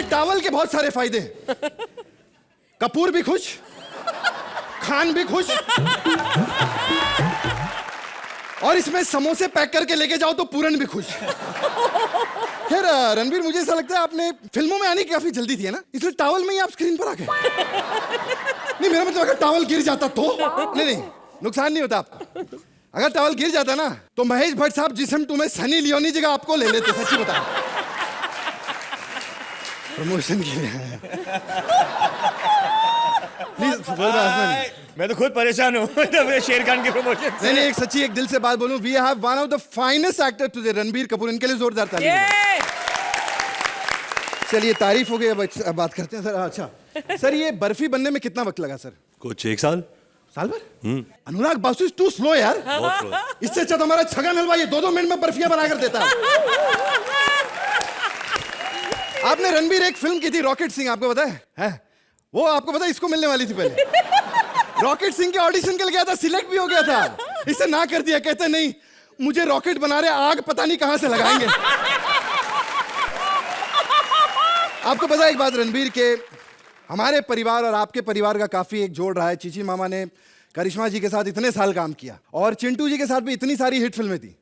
ये टॉवल के बहुत सारे फायदे हैं। कपूर भी खुश, खान भी खुश, और इसमें समोसे पैक करके लेके जाओ तो पूरन भी खुश। खैर रणबीर, मुझे ऐसा लगता है आपने फिल्मों में आने की काफी जल्दी थी है ना, इसलिए टॉवल में ही आप स्क्रीन पर आ गए। नहीं, मेरा मतलब अगर टॉवल गिर जाता तो नहीं, नुकसान नहीं होता आपको। अगर टॉवल गिर जाता ना तो महेश भट्ट साहब जिसम तुम्हें सनी लियोनी जगह आपको ले लेते, सच्ची बता। प्रमोशन के लिए मैं तो खुद परेशान हूँ शेर खान के प्रमोशन से। नहीं, एक सच्ची एक दिल से बात बोलूं, we have one of the finest actor today, Ranbir Kapoor. इनके लिए जोरदार तालियां। चलिए, तारीफ हो गई, अब बात करते हैं सर। अच्छा सर, ये बर्फी बनने में कितना वक्त लगा सर? कुछ 1 साल। साल भर? अनुराग बासु इज टू स्लो यार। बहुत स्लो। इससे अच्छा तो हमारा छगन हलवा ये 2-2 मिनट में बर्फियां बना कर देता है। आपने रणबीर एक फिल्म की थी रॉकेट सिंह, आपको पता है? वो आपको पता है इसको मिलने वाली थी पहले। रॉकेट सिंह के ऑडिशन के लिए गया था, सिलेक्ट भी हो गया था, इससे ना कर दिया। कहते नहीं, मुझे रॉकेट बना रहे, आग पता नहीं कहां से लगाएंगे। आपको पता है एक बात रणबीर के, हमारे परिवार और आपके परिवार का काफी एक जोड़ रहा है। चीची मामा ने करिश्मा जी के साथ इतने साल काम किया और चिंटू जी के साथ भी इतनी सारी हिट फिल्में थी।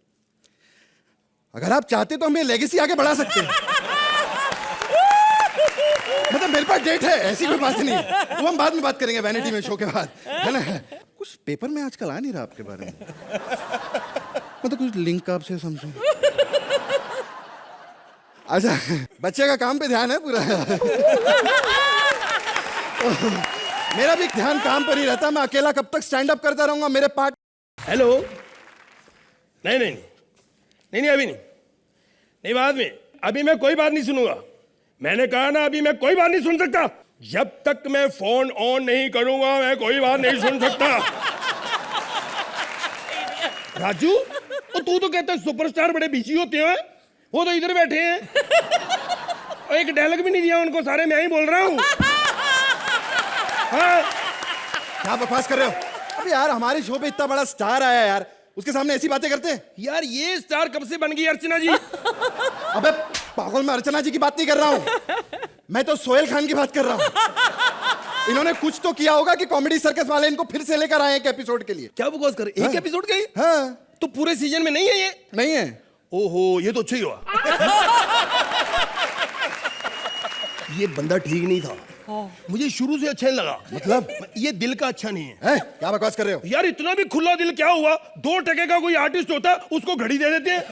अगर आप चाहते तो हम ये लेगेसी आगे बढ़ा सकते हैं। मतलब मेरे पास डेट है, ऐसी कोई बात नहीं है, तो हम बाद में बात करेंगे वैनिटी में शो के बाद, है ना? कुछ पेपर में आजकल आ नहीं रहा आपके बारे में, मतलब कुछ लिंक आपसे समझो। अच्छा, बच्चे का काम पे ध्यान है पूरा। मेरा भी ध्यान काम पर ही रहता, मैं अकेला कब तक स्टैंड अप करता रहूंगा? मेरे पार्ट। हेलो। नहीं नहीं नहीं नहीं, अभी नहीं, बाद में। अभी मैं कोई बात नहीं सुनूंगा। मैंने कहा ना, अभी मैं कोई बात नहीं सुन सकता। जब तक मैं फोन ऑन नहीं करूंगा मैं कोई बात नहीं सुन सकता। राजू, तू तो कहता है सुपरस्टार बड़े बिजी होते हैं, वो तो इधर बैठे हैं और एक डायलॉग भी नहीं दिया उनको, सारे मैं ही बोल रहा हूँ। हाँ, क्या बकवास कर रहे हो? अबे यार, हमारे शो पे इतना बड़ा स्टार आया यार, उसके सामने ऐसी बातें करते हैं? यार ये स्टार कब से बन गई अर्चना जी? अबे पागल, मैं अर्चना जी की बात नहीं कर रहा हूँ, मैं तो सोहेल खान की बात कर रहा हूँ। इन्होंने कुछ तो किया होगा कि कॉमेडी सर्कस वाले इनको फिर से लेकर आए एक एपिसोड के लिए। क्या बकवास कर रहे? एक एपिसोड गई? हाँ। तो पूरे सीजन में नहीं है ये? नहीं है। ओहो, ये तो अच्छा ही हुआ। ये बंदा ठीक नहीं था, मुझे शुरू से अच्छा नहीं लगा। मतलब ये दिल का अच्छा नहीं है। क्या बकवास कर रहे हो यार? इतना भी खुला दिल क्या हुआ? 2 टके का कोई आर्टिस्ट होता उसको घड़ी दे देते हैं।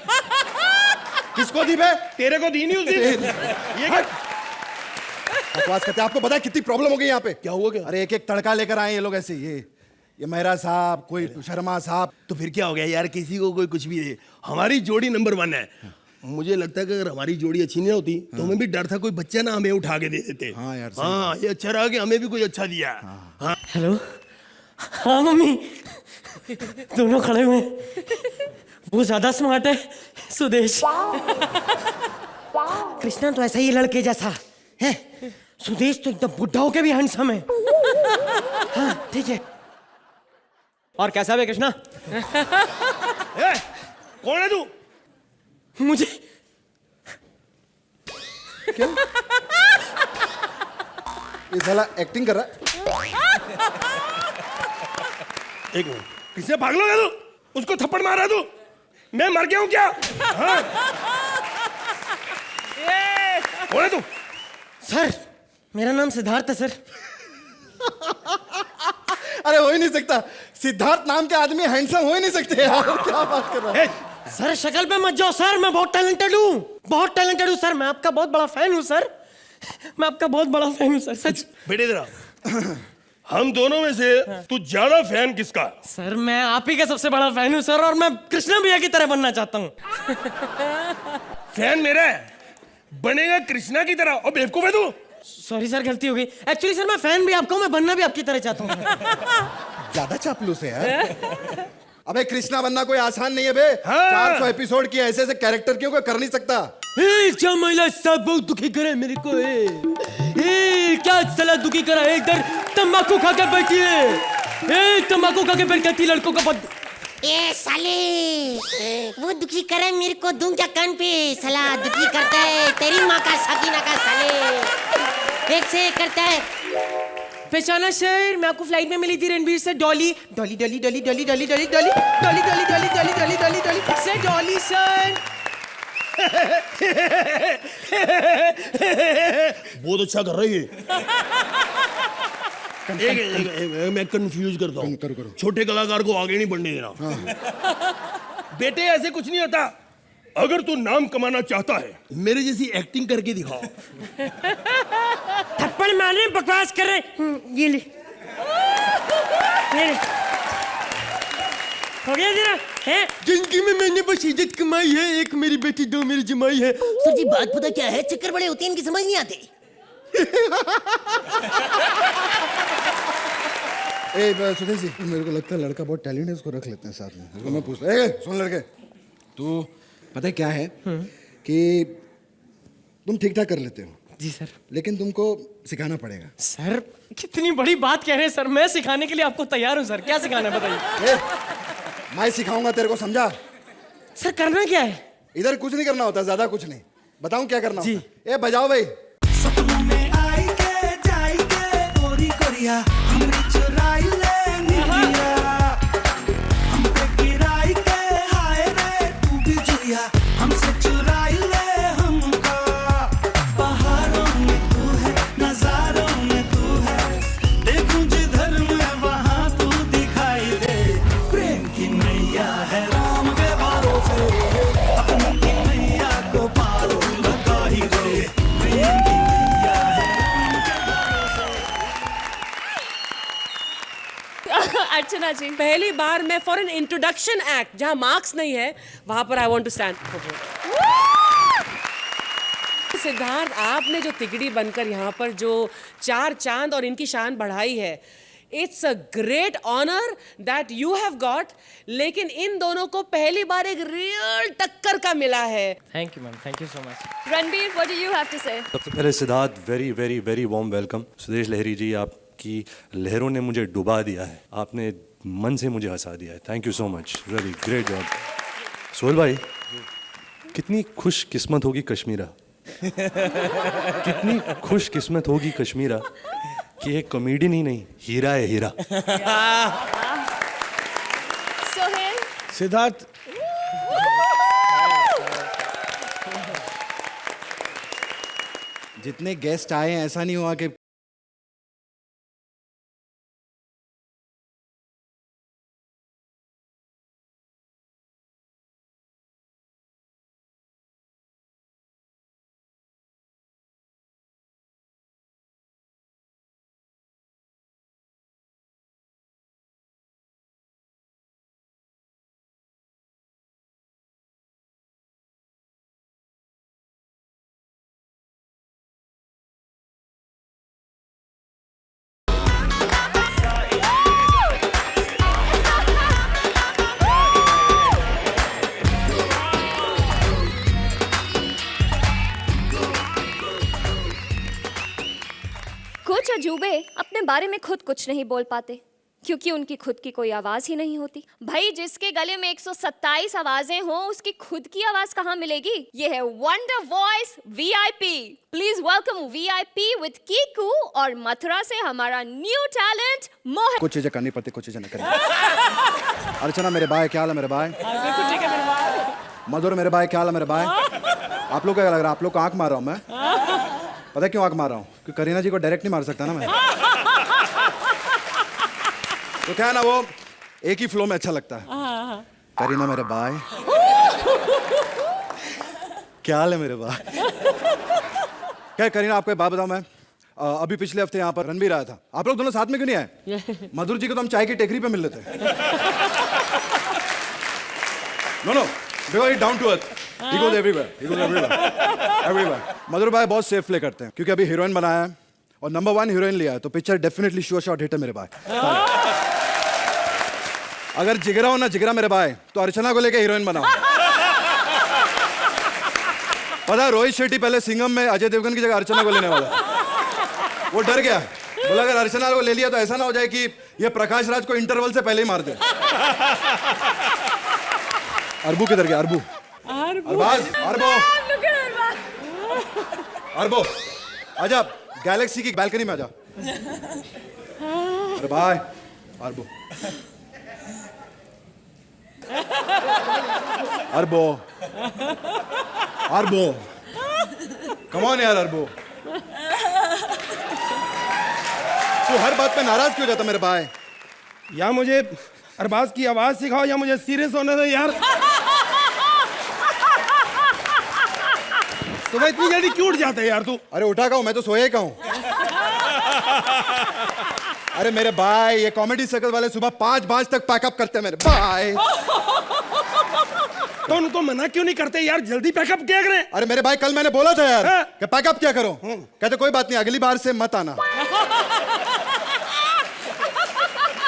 किसको दी बे? तेरे को दी नहीं उस दिन। ये क्या बकवास करते हैं? आपको पता है कितनी प्रॉब्लम हो गई यहाँ पे? क्या हुआ? क्या? अरे एक एक तड़का लेकर आए ये लोग ऐसे, ये मेहरा साहब, कोई शर्मा साहब। तो फिर क्या हो गया यार? किसी को कोई कुछ भी दे, हमारी जोड़ी नंबर 1 है। मुझे लगता है कि अगर हमारी जोड़ी अच्छी नहीं होती तो हमें भी डर था कोई बच्चा ना हमें उठा के दे देते। हाँ यार, हाँ, ये अच्छा रहा कि हमें भी कोई अच्छा दिया। हाँ। हेलो। हाँ मम्मी, दोनों खड़े हुए। वो ज्यादा स्मार्ट है, सुदेश। कृष्णा तो ऐसा ही लड़के जैसा है, सुदेश तो एकदम बुढ़ा होके भी हैंडसम है। हाँ ठीक है। और कैसा है कृष्णा? कौन है तू? मुझे क्या? ये साला एक्टिंग कर रहा है। एक मिनट, किससे भाग लोगे तू? उसको थप्पड़ मार रहा है तू? मैं मर गया हूँ क्या? हाँ? कौन है तू? सर, मेरा नाम सिद्धार्थ है सर। अरे हो ही नहीं सकता, सिद्धार्थ नाम के आदमी हैंडसम हो ही नहीं सकते यार। क्या बात कर रहा है? सर शक्ल पे मत जाओ सर, मैं बहुत टैलेंटेड हूँ, बहुत टैलेंटेड हूँ सर। मैं आपका बहुत बड़ा फैन हूँ सर, मैं आपका बहुत बड़ा फैन हूँ सर, सच। बेटे तेरा, हम दोनों में से तू ज्यादा फैन किसका? सर मैं आप ही का सबसे बड़ा फैन हूँ सर, और मैं कृष्णा भैया की तरह बनना चाहता हूँ। फैन मेरा है, बनेगा कृष्णा की तरह। और बेवकूफ है तू। सॉरी सर, गलती हो गई। एक्चुअली सर मैं फैन भी आपका हूँ, मैं बनना भी आपकी तरह चाहता हूँ। ज्यादा चापलूस है यार। अबे कृष्णा बनना कोई आसान नहीं है बे। हाँ। 400 एपिसोड की ऐसे ऐसे कैरेक्टर क्यों कर नहीं सकता? क्या महिला सब बहुत दुखी करे मेरे को। क्या साला दुखी करा है? इधर तंबाकू खा के बैठी है, तंबाकू खा के बैठी लड़कों का बहुत। ए साले, वो दुखी करे मेरे को, दूं क्या कान पे? साला दुखी करता है तेरी माँ का साकिना का साले। एक से एक करता है। पहचाना सर, मैं आपको फ्लाइट में मिली थी रणबीर से। Dolly Dolly Dolly Dolly Dolly Dolly Dolly Dolly Dolly Dolly Dolly Dolly Dolly Dolly Dolly sir, Dolly sir. बहुत अच्छा कर रही है। मैं कंफ्यूज करता हूँ। करो। छोटे कलाकार को आगे नहीं बढ़ने देना। बेटे ऐसे कुछ नहीं होता। अगर तू नाम कमाना चाहता है, मेरे जैसी एक्टिंग करके दिखाओ। थप्पड़ मारने बकवास कर रहे। ये ले, हो गया तेरा है। जिंदगी में मैंने बस इज्जत कमाई है, एक मेरी बेटी, दो मेरी जमाई है। सर जी बात पता क्या है, चक्कर बड़े होते हैं, इनकी समझ नहीं आते। सुधीर जी, मेरे को लगता है लड़का बहुत टैलेंट है, उसको रख लेते हैं साथ में। इसको मैं पूछता सुन लड़के, तू पता है क्या है कि तुम ठीक ठाक कर लेते हो जी सर, लेकिन तुमको सिखाना पड़ेगा। सर कितनी बड़ी बात कह रहे हैं सर, मैं सिखाने के लिए आपको तैयार हूँ सर। क्या सिखाना है बताइए। मैं सिखाऊंगा तेरे को, समझा? सर करना क्या है? इधर कुछ नहीं करना होता, ज्यादा कुछ नहीं। बताऊं क्या करना जी। होता? ए बजाओ भाई। सपनों में आई के जाई के गोरी गोरिया हमरी चुराई ले निया, हम पे गिराई के हाय रे तू भी जुरिया, हमसे चुराई ले हमका। पहाड़ों में तू है, नजारों में तू है, देखूं जिधर मैं वहां तू दिखाई दे। प्रेम की नैया है राम के भरोसे, अपनी की नैया को पार लगा ही दे। प्रेम की नैया है अर्चना जी, पहली बार मैं फॉर एन इंट्रोडक्शन एक्ट जहां मार्क्स नहीं है वहां पर I want to stand. Siddharth, आपने जो तिगड़ी बनकर यहाँ पर जो 4 चांद और इनकी शान बढ़ाई है, it's a great honour that you have got. लेकिन इन दोनों को पहली बार एक रियल टक्कर का मिला है। Thank you ma'am, thank you so much. Ranbir, what do you have to say? सबसे पहले Siddharth, very very very warm welcome. Sudesh Lehri ji, आपकी लहरों ने मुझे डुबा दिया है, आपने मन से मुझे हंसा दिया है। Thank you so much, really great job. Sohail भाई, कितनी खुश किस्मत होगी कश्मीरा, कितनी खुश किस्मत होगी कश्मीरा कि एक कॉमेडियन ही नहीं, हीरा है हीरा। सोहेल, सिद्धार्थ, जितने गेस्ट आए हैं ऐसा नहीं हुआ कि कुछ अजूबे अपने बारे में खुद कुछ नहीं बोल पाते क्योंकि उनकी खुद की कोई आवाज ही नहीं होती। भाई, जिसके गले में 127 आवाजें हों उसकी खुद की आवाज कहाँ मिलेगी? ये है wonder voice VIP. Please welcome VIP with Kiku और मथुरा से हमारा न्यू टैलेंट मोहित। कुछ चीजें करनी पड़ती, कुछ चीजें नहीं करनी। अर्चना मेरे भाई, क्या हाल है मेरे भाई? मधुर मेरे भाई, क्या हाल है मेरे भाई? आप लोग क्या लग रहा है? आप लोग को आंख मार रहा हूँ मैं। पता है क्यों आंख मार रहा हूँ? क्योंकि करीना जी को डायरेक्ट नहीं मार सकता ना मैं। तो क्या है ना, वो एक ही फ्लो में अच्छा लगता है। करीना मेरे भाई, क्या हाल है मेरे भाई? क्या करीना, आपको एक बात बताऊं मैं, अभी पिछले हफ्ते यहाँ पर रणबीर आया था, आप लोग दोनों साथ में क्यों नहीं आए? मधुर जी को तो हम चाय की टेकरी पे मिल लेते। No because he down to earth, he goes everywhere, everywhere. Madhur भाई बहुत सेफ प्ले करते हैं क्योंकि अभी हीरोइन बनाया है और नंबर 1 हीरोइन लिया है, तो picture definitely sure shot hit है मेरे भाई। अगर जिगरा हो ना जिगरा मेरे भाई, तो अर्चना को लेके हीरोइन बनाओ। पता है रोहित शेट्टी पहले सिंघम में अजय देवगन की जगह अर्चना को लेने वाला, वो डर गया, बोला अगर अर्चना को ले लिया तो ऐसा ना हो जाए कि ये प्रकाश राज को इंटरवल से पहले ही मार दे। अरबू किधर गया? अरबू, अरबाज, अरबो, अरबो, आजा गैलेक्सी की बैल्कनी में आजा। अरे भाई अरबो अरबो अरबो कम ऑन यार अरबो, तू हर बात पे नाराज क्यों जाता मेरे भाई? या मुझे अरबाज की आवाज सिखाओ या मुझे सीरियस होने दो यार। सुबह इतनी जल्दी क्यों उठ जाता है यार तू? अरे उठा का हूं मैं तो सोए का हूं। अरे मेरे भाई ये कॉमेडी सर्कल वाले सुबह 5 बजे तक पैकअप करते हैं मेरे भाई। तो उनको मना क्यों नहीं करते यार, जल्दी पैकअप क्या करें? अरे मेरे भाई कल मैंने बोला था यार हाँ? कि पैकअप क्या करो, कहते कोई बात नहीं अगली बार से मत आना।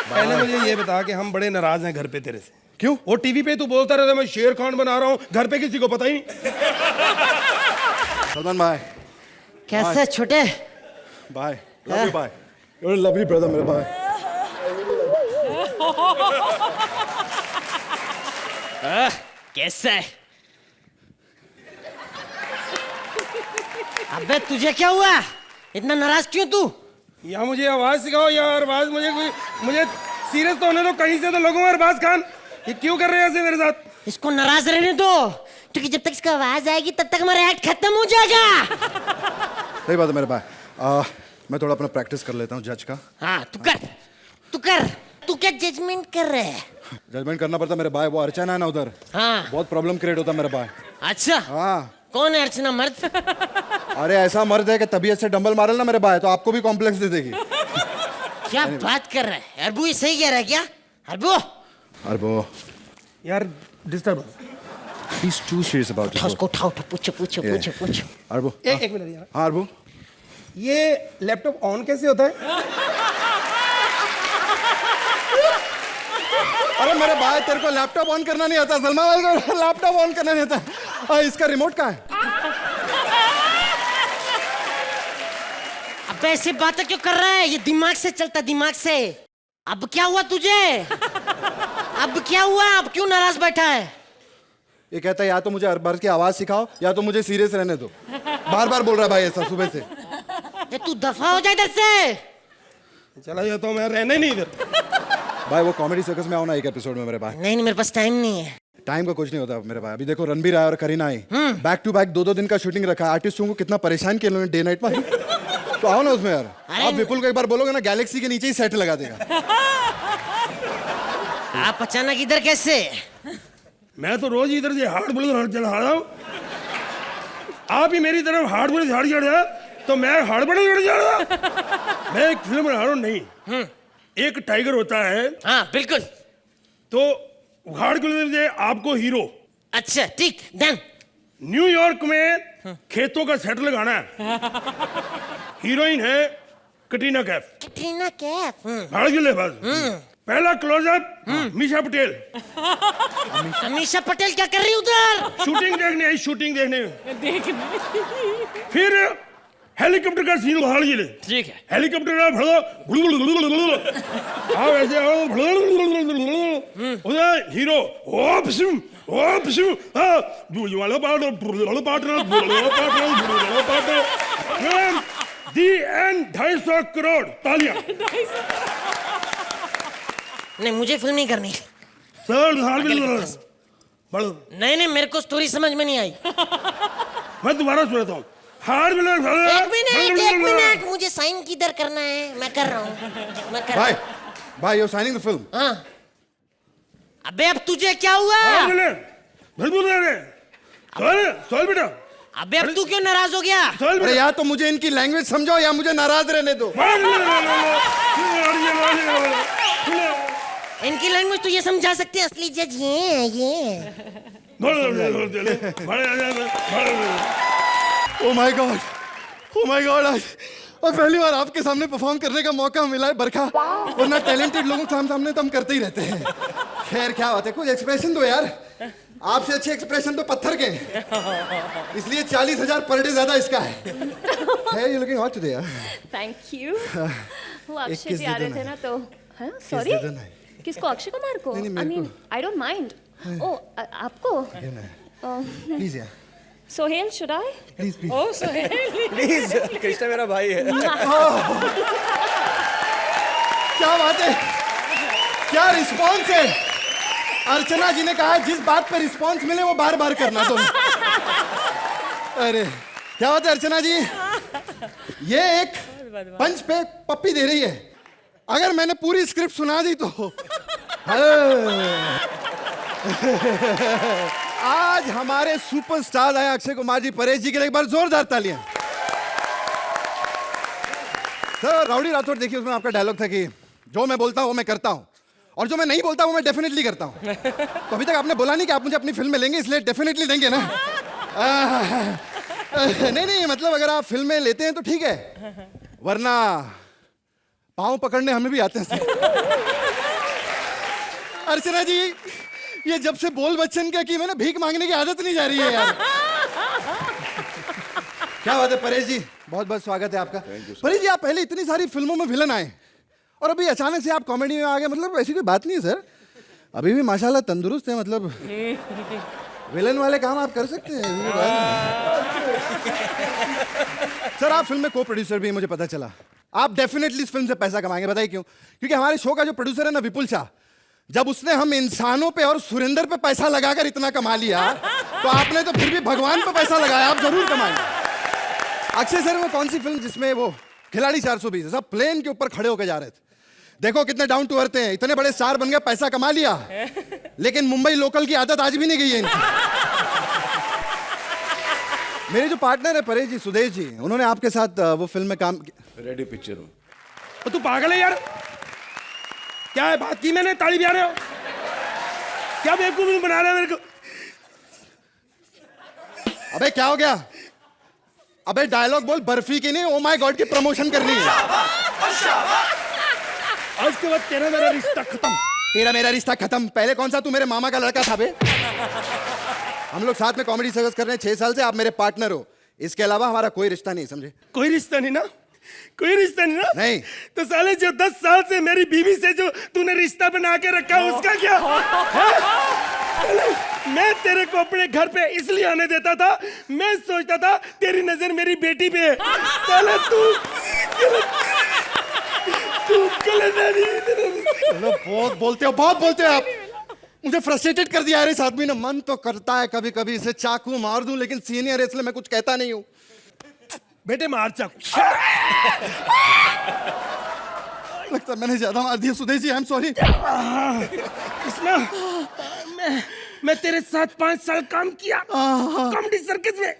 पहले मुझे ये बता कि हम बड़े नाराज हैं घर पे तेरे से। क्यों? वो टीवी पे तू बोलता रहता मैं शेर खान बना रहा हूँ, घर पे किसी को पता ही नहीं। सलमान भाई कैसे छोटे? भाई लव यू भाई, यू आर लवली ब्रदर मेरे भाई। कैसा है? अबे तुझे क्या हुआ? इतना नाराज क्यों तू? या मुझे आवाज सिखाओ या अरबाज, मुझे सीरियस तो होने दो कहीं से तो लगूंगा। अरबाज खान ये क्यों कर रहे हैं ऐसे मेरे साथ? इसको नाराज रहने दो, क्योंकि जब तक इसका आवाज आएगी तब तक हमारा एक्ट खत्म हो जाएगा। सही बात है मेरे भाई। मैं थोड़ा अपना प्रैक्टिस कर लेता हूँ जज का। हाँ तू कर। तू क्या जजमेंट कर रहे है? जजमेंट करना पड़ता मेरे भाई, वो अर्चना है ना उधर, हाँ बहुत प्रॉब्लम क्रिएट होता है मेरे भाई। अच्छा हाँ कौन है अर्चना? मर्द? अरे ऐसा मर्द है कि तबीयत से डंबल मारे ना मेरे भाई तो आपको भी कॉम्प्लेक्स दे देगी। क्या बात कर रहा है? अरबू ये सही कह रहा है क्या? अरबू अरबो यार disturb. he's too serious about it। उसको उठाओ, पूछो। अरबो एक मिनट यार, हाँ अरबो ये लैपटॉप ऑन कैसे होता है? अरे मेरे भाई तेरे को लैपटॉप ऑन करना नहीं आता, सलमान भाई को लैपटॉप ऑन करना नहीं आता। इसका रिमोट कहाँ है? अब ऐसी बातें क्यों कर रहा है? ये दिमाग से चलता, दिमाग से। अब क्या हुआ तुझे? अब क्या हुआ? अब क्यों नाराज बैठा है? ये कहता है या तो मुझे अरबाज की आवाज सिखाओ या तो मुझे सीरियस रहने दो। बार बार बोल रहा है भाई ऐसा सुबह से। ये तू दफा हो जाए इधर से। चला जाता हूँ मैं, रहने नहीं इधर। भाई वो कॉमेडी सर्कस में आओ ना एक एपिसोड में मेरे भाई। नहीं मेरे पास टाइम नहीं है। टाइम का कुछ नहीं होता मेरे भाई। अभी देखो रणबीर आया और करीना आई, बैक टू बैक 2-2 दिन का शूटिंग रखा है। आर्टिस्टों को कितना परेशान किया उन्होंने डे नाइट में। तो आओ ना उसमें यार। आप विपुल को एक बार बोलोगे ना गैलेक्सी के नीचे ही सेट लगा देगा। आप अचानक इधर कैसे? मैं तो रोज इधर से हार्ड बुलेट चला रहा हूँ, आप ही मेरी तरफ हार्ड बुलेट झाड़ चढ़ जाए तो मैं हार्ड बुलेट जा रहा। मैं एक फिल्म बना रहा हूँ नहीं, एक टाइगर होता है। हाँ बिल्कुल। तो उखाड़ के लिए आपको हीरो। अच्छा ठीक डन। न्यूयॉर्क में खेतों का सेट लगाना है। हीरोइन है कटरीना कैफ। कटरीना कैफ। भाड़ के लिए बस। पहला क्लोजअप मीशा पटेल। अमीशा पटेल क्या कर रही उधर? शूटिंग देखने आई, शूटिंग देखने। फिर हेलीकॉप्टर का सीन उखाड़ के लिए। ठीक है। हेलीकॉप्टर का भड़ो आओ ऐसे आओ उधर हीरो ओपसम हाँ वाला पार्ट दी एंड 250 करोड़ तालियां। नहीं मुझे फिल्म नहीं करनी। बढ़ो नहीं मेरे को स्टोरी समझ में नहीं आई। मैं दोबारा सुनाता हूँ। हार्ड एक मिनट मुझे साइन किधर करना है? मैं कर रहा हूँ। भाई यू साइनिंग द फिल्म। हाँ अबे अब तुझे क्या हुआ? सोल बेटा। अबे अब तू क्यों नाराज हो गया? अरे यार तो मुझे इनकी लैंग्वेज समझाओ या मुझे नाराज रहने दो। इनकी लैंग्वेज तो ये समझा सकते हैं, असली जज ये। ओ माय गॉड आज पहली बार आपके सामने परफॉर्म करने का मौका मिला है बरखा, वरना टैलेंटेड लोगों के सामने तो हम करते ही रहते हैं। खैर क्या बात है, कुछ एक्सप्रेशन दो यार। आपसे अच्छे एक्सप्रेशन तो पत्थर के, इसलिए 40,000 पर डे ज्यादा इसका है। Hey, you're looking hot today, यार। Thank you. वो अक्षय जी आ रहे थे ना तो सॉरी। किसको? अक्षय कुमार को? नहीं, I mean I don't mind. Oh आपको? प्लीज यार Sohail should I? Oh Sohail, please Krishna मेरा भाई है। क्या बात है, क्या रिस्पॉन्स है। अर्चना जी ने कहा जिस बात पे रिस्पॉन्स मिले वो बार बार करना तुम। अरे क्या बात है अर्चना जी, ये एक पंच पे पप्पी दे रही है। अगर मैंने पूरी स्क्रिप्ट सुना दी तो आज हमारे सुपरस्टार आए अक्षय कुमार जी, परेश जी के लिए एक बार जोरदार तालियां। सर राउडी राठौड़ देखिए, उसमें आपका डायलॉग था कि जो मैं बोलता हूं वो मैं करता हूं और जो मैं नहीं बोलता वो मैं डेफिनेटली करता हूं। तो अभी तक आपने बोला नहीं कि आप मुझे अपनी फिल्म में लेंगे, इसलिए डेफिनेटली देंगे ना। नहीं मतलब अगर आप फिल्म में लेते हैं तो ठीक है, वरना पाँव पकड़ने हमें भी आते हैं। अर्चना जी ये जब से बोल बच्चन का की मैंने भीख मांगने की आदत नहीं जा रही है यार। क्या बात है परेश जी, बहुत बहुत स्वागत है आपका। परेश जी आप पहले इतनी सारी फिल्मों में विलन आए और अभी अचानक से आप कॉमेडी में आ गए, मतलब ऐसी कोई बात नहीं है सर, अभी भी माशाल्लाह तंदुरुस्त है, मतलब विलन वाले काम आप कर सकते हैं। सर आप फिल्म में को प्रोड्यूसर भी हैं, मुझे पता चला। आप डेफिनेटली इस फिल्म से पैसा कमाएंगे, बताइए क्यों? क्योंकि हमारे शो का जो प्रोड्यूसर है ना विपुल शाह, जब उसने हम इंसानों पे और सुरेंद्र पे पैसा लगाकर इतना कमा लिया तो आपने तो फिर भी भगवान पे पैसा लगाया, आप जरूर कमाएंगे। अक्षय सर वो कौन सी फिल्म जिसमें वो खिलाड़ी 420 है, सब प्लेन के ऊपर खड़े होकर जा रहे थे, देखो कितने डाउन टू अर्थ हैं, इतने बड़े स्टार बन गए, पैसा कमा लिया, लेकिन मुंबई लोकल की आदत आज भी नहीं गई है इनकी। मेरे जो पार्टनर है परेश जी, सुदेश जी, उन्होंने आपके साथ वो फिल्म में काम रेडी पिक्चर हूँ। तो तू पागल है यार, क्या है बात की मैंने, ताली बजा रहे हो क्या, बेवकूफ बना रहे हो मेरे को। अबे क्या हो गया, अबे डायलॉग बोल, बर्फी की नहीं ओ माय गॉड की प्रमोशन करनी है। आज के बाद तेरा मेरा रिश्ता खत्म। तेरा मेरा रिश्ता खत्म? पहले कौन सा तू मेरे मामा का लड़का था बे? हम लोग साथ में कॉमेडी सर्विस कर रहे हैं 6 साल से, आप मेरे पार्टनर हो, इसके अलावा हमारा कोई रिश्ता नहीं, समझे? कोई रिश्ता नहीं ना, कोई रिश्ता नहीं ना? नहीं। तो साले जो 10 साल से मेरी बीवी से जो तूने रिश्ता बना के रखा उसका क्या है? मैं तेरे को अपने घर पे इसलिए आने देता था, मैं सोचता था तेरी नजर मेरी बेटी पे है। साले तू चलो बहुत बोलते हो, बहुत बोलते हो आप, मुझे फ्रस्ट्रेटेड कर दिया यार इस आदमी ने। मन तो करता है कभी कभी इसे चाकू मार दूं, लेकिन सीनियर है इसलिए मैं कुछ कहता नहीं हूं। बेटे मार चाकू। लगता है मैंने ज्यादा मार दिया Sudesh ji, I am sorry. Krishna मैं तेरे साथ 5 साल काम किया कॉमेडी सर्कस में,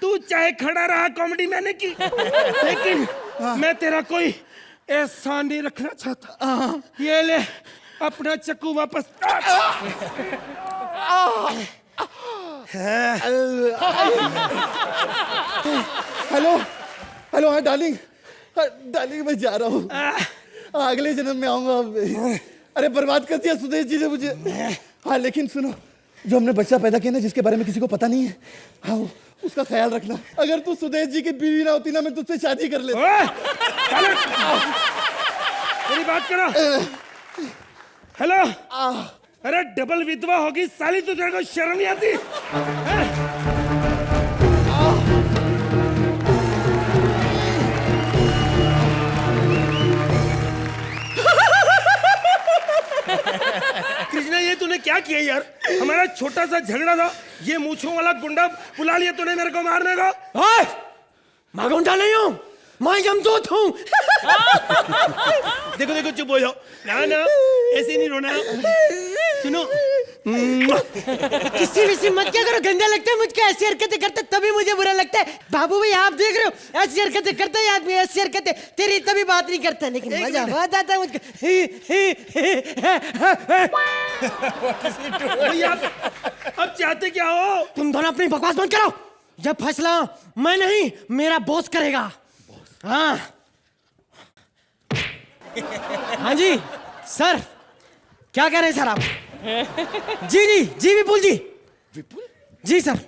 तू चाहे खड़ा रहा कॉमेडी मैंने की, लेकिन मैं तेरा कोई एहसान नहीं रखना चाहता। ये ले अपना चाकू वापस। हेलो हेलो, हाँ डार्लिंग, डार्लिंग मैं जा रहा हूँ, अगले जन्म में आऊंगा। अरे बर्बाद कर दिया सुदेश जी ने मुझे। हाँ लेकिन सुनो, जो हमने बच्चा पैदा किया ना जिसके बारे में किसी को पता नहीं है, हाँ उसका ख्याल रखना। अगर तू सुदेश जी की बीवी ना होती ना मैं तुझसे शादी कर लेता। मेरी बात करो। हेलो, अरे डबल विधवा होगी साली, तो तेरे को शर्म नहीं आती? कृष्णा ये तूने क्या किया यार? हमारा छोटा सा झगड़ा था, ये मूंछों वाला गुंडा बुला लिया तूने मेरे को मारने का। मैं गुंडा नहीं हूँ, मैं जमदूत हूँ। देखो देखो चुप हो जाओ, ना ना ऐसे नहीं रोना। सुनो किसी भी मत क्या करो, गंदा लगता है मुझको, ऐसी हरकतें करते तभी मुझे बुरा लगता है। बाबू भाई आप देख रहे हो, ऐसी हरकतें करता है आदमी, ऐसी हरकतें तेरी तभी बात नहीं करता, लेकिन मजा बहुत आता है मुझको। भैया अब चाहते क्या हो? तुम दोनों अपनी बकवास बंद करो, जब फैसला मैं नहीं मेरा बॉस करेगा। हाँ हाँ जी सर, क्या कह रहे हैं सर आप? जी जी जी विपुल जी, विपुल जी सर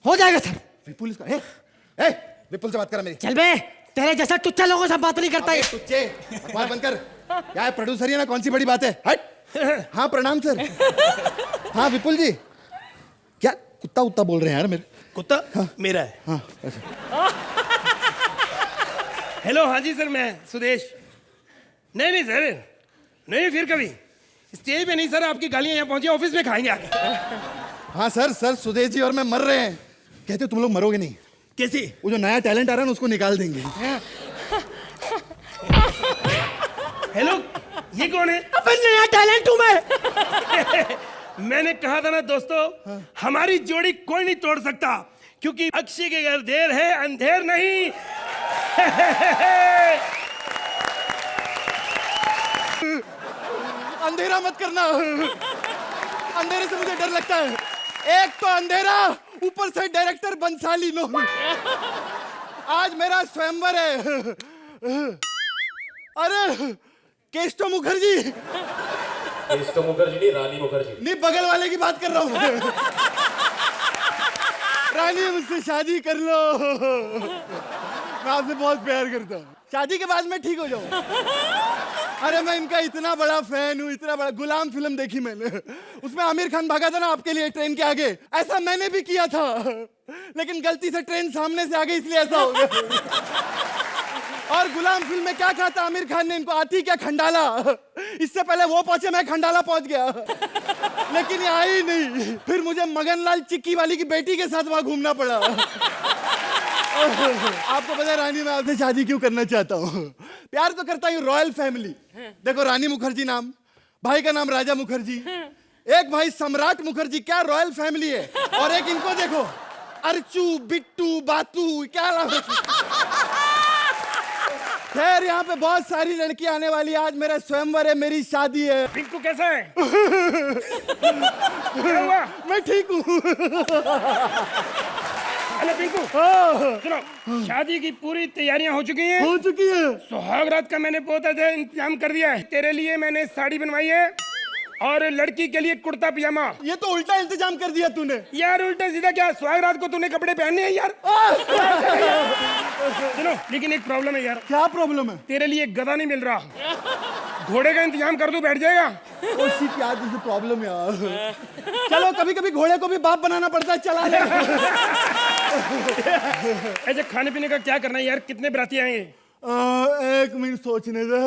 हो जाएगा सर। विपुल इसका ए विपुल से बात कर मेरी। चल बे, तेरे जैसा टुच्चा लोगों से बात नहीं करता है। टुच्चे बात बंद कर, क्या है प्रोड्यूसर ही ना, कौन सी बड़ी बात है, हट। हाँ प्रणाम सर। हाँ विपुल जी, क्या कुत्ता उत्ता बोल रहे हैं यार मेरे? कुत्ता मेरा है। हाँ अच्छा। हेलो, हाँ जी सर, मैं सुदेश। नहीं सर, नहीं फिर कभी स्टेज पे नहीं सर, आपकी गालियां यहाँ पहुंची, ऑफिस में खाएंगे आके। हाँ सर सुदेश जी और मैं मर रहे हैं। कहते तुम लोग मरोगे नहीं। कैसे? वो जो नया टैलेंट आ रहा है ना उसको निकाल देंगे। हेलो, ये कौन है? अपन नया टैलेंट हूं मैं। मैंने कहा था ना दोस्तों, हमारी जोड़ी कोई नहीं तोड़ सकता, क्योंकि अक्षय के घर देर है अंधेर नहीं। अंधेरा मत करना, अंधेरे से मुझे डर लगता है। एक तो अंधेरा, ऊपर से डायरेक्टर बंसाली नो। आज मेरा स्वयंवर है। अरे केस्टो मुखर्जी। केस्टो मुखर्जी नहीं, रानी मुखर्जी। नहीं, बगल वाले की बात कर रहा हूँ। रानी मुझसे शादी कर लो, मैं आपसे बहुत प्यार करता हूँ। शादी के बाद मैं ठीक हो जाऊँ। अरे मैं इनका इतना बड़ा फैन हूँ, इतना बड़ा। गुलाम फिल्म देखी मैंने, उसमें आमिर खान भागा था ना आपके लिए ट्रेन के आगे। ऐसा मैंने भी किया था, लेकिन गलती से ट्रेन सामने से आ गई, इसलिए ऐसा हो गया। और गुलाम फिल्म में क्या कहा था आमिर खान ने इनको? आती क्या खंडाला। इससे पहले वो पहुंचे, मैं खंडाला पहुंच गया, लेकिन ये आई नहीं। फिर मुझे मगनलाल चिक्की वाली की बेटी के साथ वहां घूमना पड़ा। आपको पता है रानी, मैं आपसे शादी क्यों करना चाहता हूँ? प्यार तो करता हूँ रॉयल फैमिली। देखो, रानी मुखर्जी नाम, भाई का नाम राजा मुखर्जी, एक भाई सम्राट मुखर्जी, क्या रॉयल फैमिली है। और एक इनको देखो, अर्चू, बिट्टू, बातू, क्या नाम है। खैर, यहाँ पे बहुत सारी लड़कियां आने वाली है। आज मेरा स्वयंवर है, मेरी शादी है। पिंकू कैसा है? क्या हुआ? मैं ठीक हूँ। हेलो पिंकू, सुनो, शादी की पूरी तैयारियां हो चुकी हैं? हो चुकी है। सुहागरात का मैंने बहुत अच्छा इंतजाम कर दिया है। तेरे लिए मैंने साड़ी बनवाई है, और लड़की के लिए कुर्ता पजामा। ये तो उल्टा इंतजाम कर दिया तूने। यार उल्टा सीधा क्या, सुहागरात को तूने कपड़े पहनने हैं यार। सुनो, लेकिन एक प्रॉब्लम है यार। क्या प्रॉब्लम है? तेरे लिए गधा नहीं मिल रहा। घोड़े का इंतजाम कर दूं, बैठ जाएगा? उसी क्या प्रॉब्लम यार। चलो, कभी कभी घोड़े को भी बाप बनाना पड़ता है, चला ले। ऐसे खाने पीने का क्या करना है यार? कितने बराती आएंगे? एक मिनट सोचने दे।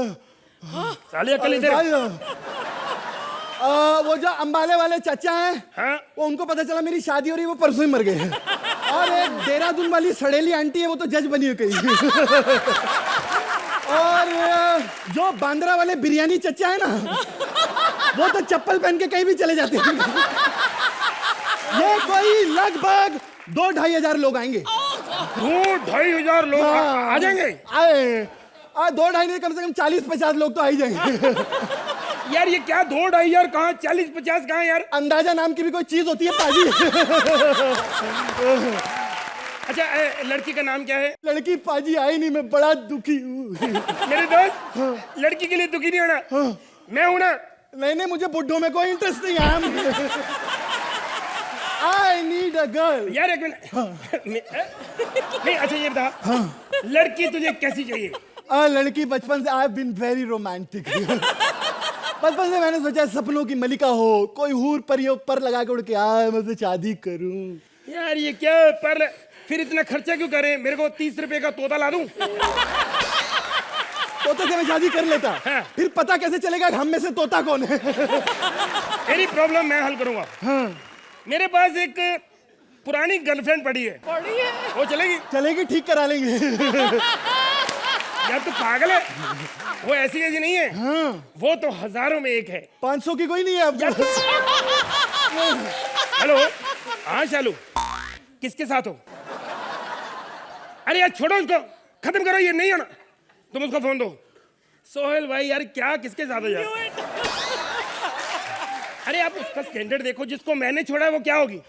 साले अकल इधर। वो जो अंबाले वाले चाचा हैं, हाँ? वो उनको पता चला मेरी शादी हो रही है, वो परसों ही मर गए। और एक देहरादून वाली सड़ेली आंटी है, वो तो जज बनी है कहीं। और जो बांद्रा वाले बिरयानी चचा है ना, वो तो चप्पल पहन के कहीं भी चले जाते हैं। ये कोई लगभग 2-2.5 हजार लोग आएंगे। 2-2.5 हजार लोग आ जाएंगे? 2-2.5 नहीं, कम से कम 40-50 लोग तो आ ही जाएंगे। यार ये क्या 2-2.5 हजार कहाँ, 40-50 कहाँ यार? अंदाजा नाम की भी कोई चीज होती है पाजी। अच्छा, लड़की का नाम क्या है? लड़की पाजी आई नहीं, मैं बड़ा दुखी हूँ। मेरे दोस्त, लड़की के लिए दुखी नहीं होना, मैं हूं ना। नहीं, मुझे बुड्ढों में कोई इंटरेस्ट नहीं है। I need a girl। यार एक मिनट। नहीं, अच्छा ये बता, लड़की तुझे कैसी चाहिए? लड़की बचपन से आई बीन वेरी रोमांटिक। बचपन से मैंने सोचा सपनों की मलिका हो, कोई हूर परियों पर लगा के उड़ के आए, मैं उससे शादी करूं। यार ये क्या पर, फिर इतना खर्चा क्यों करें? मेरे को 30 रुपए का तोता ला दूं? तोते से मैं शादी कर लेता। हाँ। फिर पता कैसे चलेगा हम में से तोता कौन है? तेरी प्रॉब्लम मैं हल करूंगा। हाँ। मेरे पास एक पुरानी गर्लफ्रेंड पड़ी है। वो चलेगी? चलेगी, ठीक करा लेंगे। यार तू पागल है, वो ऐसी ऐसी नहीं है। हाँ। वो तो हजारों में एक है। 500 की कोई नहीं है अब। हेलो, हाँ शालू, किसके साथ हो? अरे यार छोड़ो उसको, खत्म करो, ये नहीं होना। तुम उसको फोन दो। सोहेल भाई यार, क्या किसके साथ हो यार? अरे आप उसका स्टैंडर्ड देखो, जिसको मैंने छोड़ा है वो क्या होगी?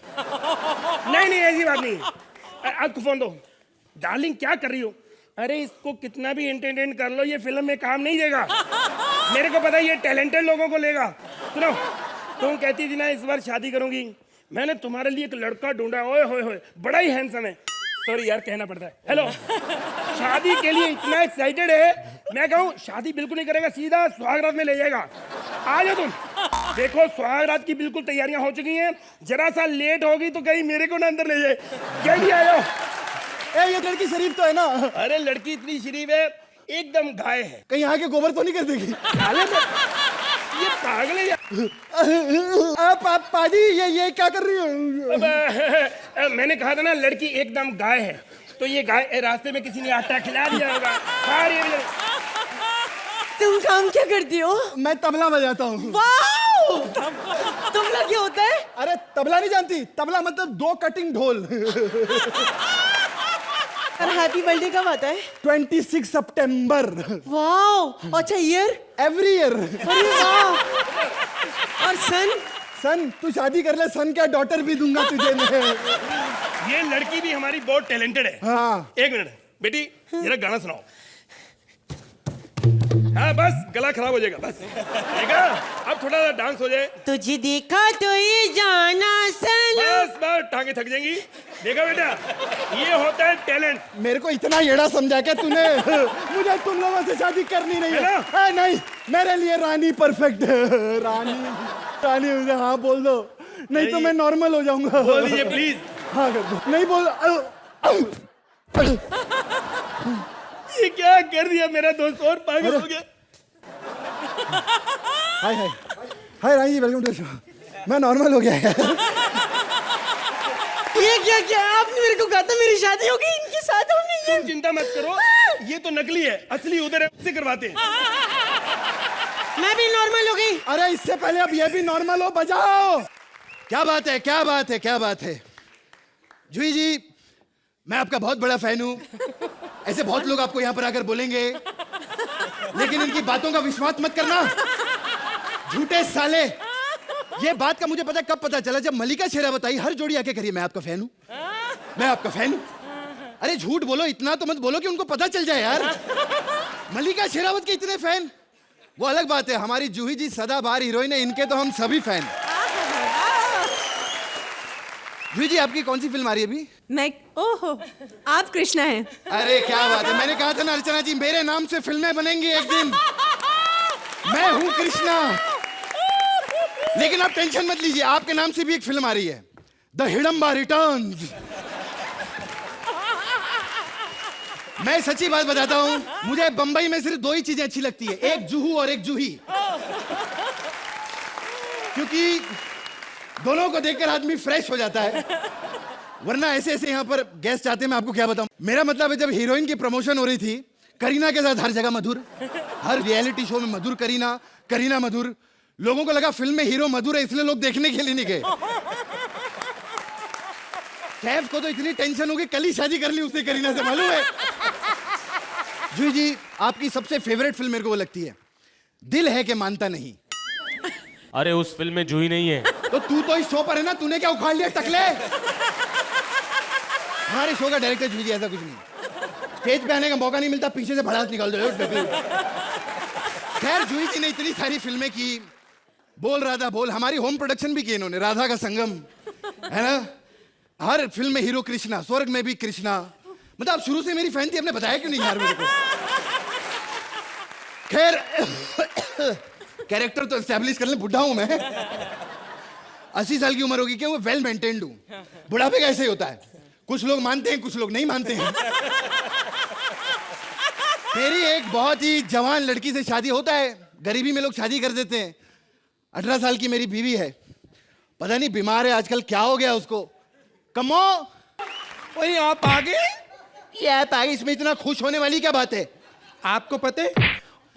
नहीं ऐसी बात नहीं है। आपको फोन दो। डार्लिंग क्या कर रही हो? अरे इसको कितना भी एंटरटेन कर लो, ये फिल्म में काम नहीं देगा। मेरे को पता है ये टैलेंटेड लोगों को लेगा। सुनो, तुम कहती थी ना इस बार शादी करूंगी, मैंने तुम्हारे लिए एक लड़का ढूंढा। ओए होए होए, बड़ा ही हैंडसम है। सॉरी यार, कहना पड़ता है। हेलो, शादी के लिए इतना एक्साइटेड है, मैं कहूँ शादी बिल्कुल नहीं करेगा, सीधा सुहागरात में ले जाएगा। आ जाओ तुम। देखो सुहागरात की बिल्कुल तैयारियां हो चुकी हैं, जरा सा लेट होगी तो कहीं मेरे को ना अंदर ले जाए। जल्दी आयो। ए ये लड़की शरीफ तो है ना? अरे लड़की इतनी शरीफ है, एकदम गाय है। कहीं यहाँ के गोबर तो नहीं कर देगी? ये पागल है पाजी ये क्या कर रही हो? मैंने कहा था ना लड़की एकदम गाय है, तो ये गाय रास्ते में किसी ने आटा खिला दिया होगा, खा रही है। तुम काम क्या करती हो? मैं तबला बजाता हूँ। वाओ! तबला क्या होता है? अरे तबला नहीं जानती? तबला मतलब 2 कटिंग ढोल। और हैप्पी बर्थडे कब आता है? 26 सितंबर। वाओ! अच्छा ईयर? Every year. अरे वाह! और सन? सन तू शादी कर ले, सन क्या डॉटर भी दूंगा तुझे मैं। ये लड़की भी हमारी बहुत टैलेंटेड है। हाँ। एक मिनट बेटी, जरा गाना सुनाओ। हाँ बस गला खराब हो जाएगा, बस देखा, अब थोड़ा सा डांस हो जाए। तुझे देखा तो ये जाना सन। बस बस टांगे थक जाएंगी। देखा बेटा, ये होता है टैलेंट। मेरे को इतना येड़ा समझा के तूने, मुझे तुम लोगों से शादी करनी नहीं है। नहीं, मेरे लिए रानी परफेक्ट है। रानी रानी मुझे हाँ बोल दो, नहीं तो मैं नॉर्मल हो जाऊंगा। बोल दीजिए प्लीज। हाँ कर दो। नहीं बोल। ये क्या कर दिया मेरा दोस्त, और पागल हो गया। हाय हाय हाय रानी जी, वेलकम टू शो। मैं नॉर्मल हो गया है। ये क्या क्या आपने मेरे को कहा था मेरी शादी होगी इनके साथ होनी है? तुम चिंता मत करो, ये तो नकली है, असली उधर है, उससे करवाते हैं। मैं भी नॉर्मल हो गई। अरे इससे पहले अब ये भी नॉर्मल हो, बजाओ। क्या बात है, क्या बात है, क्या बात है। जूही जी, मैं आपका बहुत बड़ा फैन हूं। ऐसे बहुत लोग आपको यहां पर आकर बोलेंगे, लेकिन इनकी बातों का विश्वास मत करना, झूठे साले। ये बात का मुझे पता कब पता चला, जब मलिका शेरावत आई, हर जोड़ी आके करिए मैं आपका फैन हूं, मैं आपका फैन हूं। अरे झूठ बोलो, इतना तो मत बोलो कि उनको पता चल जाए यार। मलिका शेरावत के इतने फैन, वो अलग बात है। हमारी जूही जी सदाबहार हीरोइन है, इनके तो हम सभी फैन। जूही जी, आपकी कौन सी फिल्म आ रही है अभी? मैं ओहो, आप कृष्णा हैं। अरे क्या बात है, मैंने कहा था ना अर्चना जी, मेरे नाम से फिल्में बनेंगी एक दिन। मैं हूं कृष्णा। लेकिन आप टेंशन मत लीजिए, आपके नाम से भी एक फिल्म आ रही है, द हिडम्बा रिटर्न्स। मैं सच्ची बात बताता हूं, मुझे बंबई में सिर्फ 2 ही चीजें अच्छी लगती है, एक जुहू और एक जूही। क्योंकि दोनों को देखकर आदमी फ्रेश हो जाता है, वरना ऐसे ऐसे यहाँ पर गेस्ट आते हैं, मैं आपको क्या बताऊं। मेरा मतलब है, जब हीरोइन की प्रमोशन हो रही थी, करीना के साथ हर जगह मधुर, हर रियलिटी शो में मधुर करीना, करीना मधुर। लोगों को लगा फिल्म में हीरो मधुर है, इसलिए लोग देखने के लिए नहीं गए। कैफ को तो इतनी टेंशन होगी, कल ही शादी कर ली उसने करीना से, मालूम है। जूही जी, आपकी सबसे फेवरेट फिल्म मेरे को वो लगती है, दिल है कि मानता नहीं। अरे उस फिल्म में जूही नहीं है। तो तू तो इस शो पर है ना, तूने क्या उखाड़ लिया टकले? हमारे शो का डायरेक्टर जूही जी ऐसा कुछ नहीं, स्टेज पे आने का मौका नहीं मिलता, पीछे से भड़ास निकाल दो। खैर, जूही जी ने इतनी सारी फिल्में की, बोल राधा बोल, हमारी होम प्रोडक्शन भी की इन्होंने, राधा का संगम, है ना। हर फिल्म में हीरो कृष्णा, स्वर्ग में भी कृष्णा। मतलब आप शुरू से मेरी फैन थी, आपने बताया क्यों नहीं यार मेरे को? खैर, कैरेक्टर तो एस्टैब्लिश कर ले, बुढ़ा हूं मैं, 80 साल की उम्र होगी, क्या वो वेल मेंटेन्ड हूं। बुढ़ापे का ऐसे ही होता है, कुछ लोग मानते हैं, कुछ लोग नहीं मानते हैं। मेरी एक बहुत ही जवान लड़की से शादी होता है, गरीबी में लोग शादी कर देते हैं। 18 साल की मेरी बीवी है, पता नहीं बीमार है आजकल, क्या हो गया उसको। कमो, वही आप आगे, ये आप आगे, इसमें इतना खुश होने वाली क्या बात है? आपको पता है,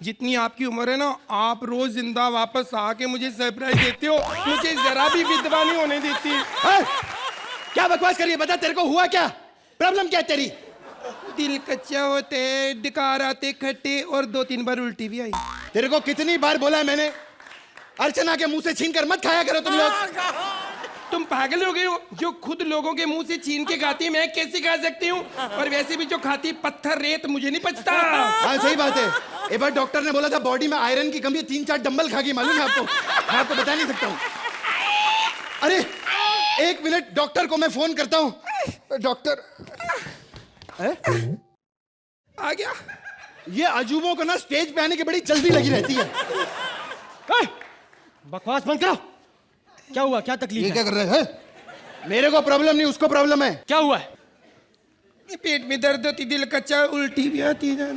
जितनी आपकी उम्र है ना, आप रोज जिंदा वापस आके मुझे सरप्राइज देते हो, मुझे जरा भी विधवा नहीं होने देती। है? क्या बकवास करिए, बता तेरे को हुआ क्या, प्रॉब्लम क्या है तेरी? दिल कच्चा होते, डकार आते खट्टे, और 2-3 बार उल्टी भी आई। तेरे को कितनी बार बोला है मैंने, अर्चना के मुंह से छीन कर मत खाया करो तुम लोग। तुम पागल हो गए हो, जो खुद लोगों के मुंह से छीन के खाती है, मैं कैसे खा सकती हूँ? और वैसे भी जो खाती पत्थर रेत, मुझे नहीं पचता। हाँ सही बात है, एक बार डॉक्टर ने बोला था बॉडी में आयरन की कमी, 3-4 डंबल खा गई, मालूम है आपको? मैं आपको बता नहीं सकता हूँ। अरे एक मिनट, डॉक्टर को मैं फोन करता हूँ। डॉक्टर आ गया। ये अजूबों को ना स्टेज पे आने की बड़ी जल्दी लगी रहती है। बकवास बंद करो। क्या हुआ, क्या तकलीफ ये है? क्या कर रहे हैं? मेरे को प्रॉब्लम नहीं, उसको प्रॉब्लम है। क्या हुआ है? पेट में दर्द होती, दिल कच्चा, उल्टी भी आती है।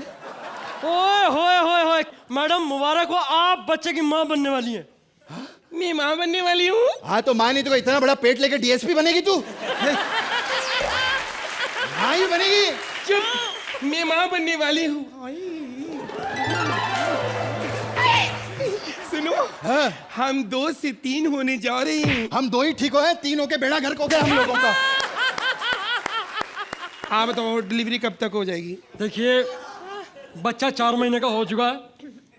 ओए होए होए होए, मैडम मुबारक हो, आप बच्चे की माँ बनने वाली हैं। मैं माँ बनने वाली हूँ। हाँ तो माँ नहीं तो इतना बड़ा पेट लेके डीएसपी बनेगी तू? हाँ ही बनेगी। चुप, मैं माँ बनने वाली हूँ। सुनो, हाँ। हम 2 से 3 होने जा रहे हैं। हम 2 ही ठीक हो हैं, 3 होके बेड़ा घर को गया हम लोगों का। आप बताओ डिलीवरी कब तक हो जाएगी? देखिए, बच्चा 4 महीने का हो चुका है,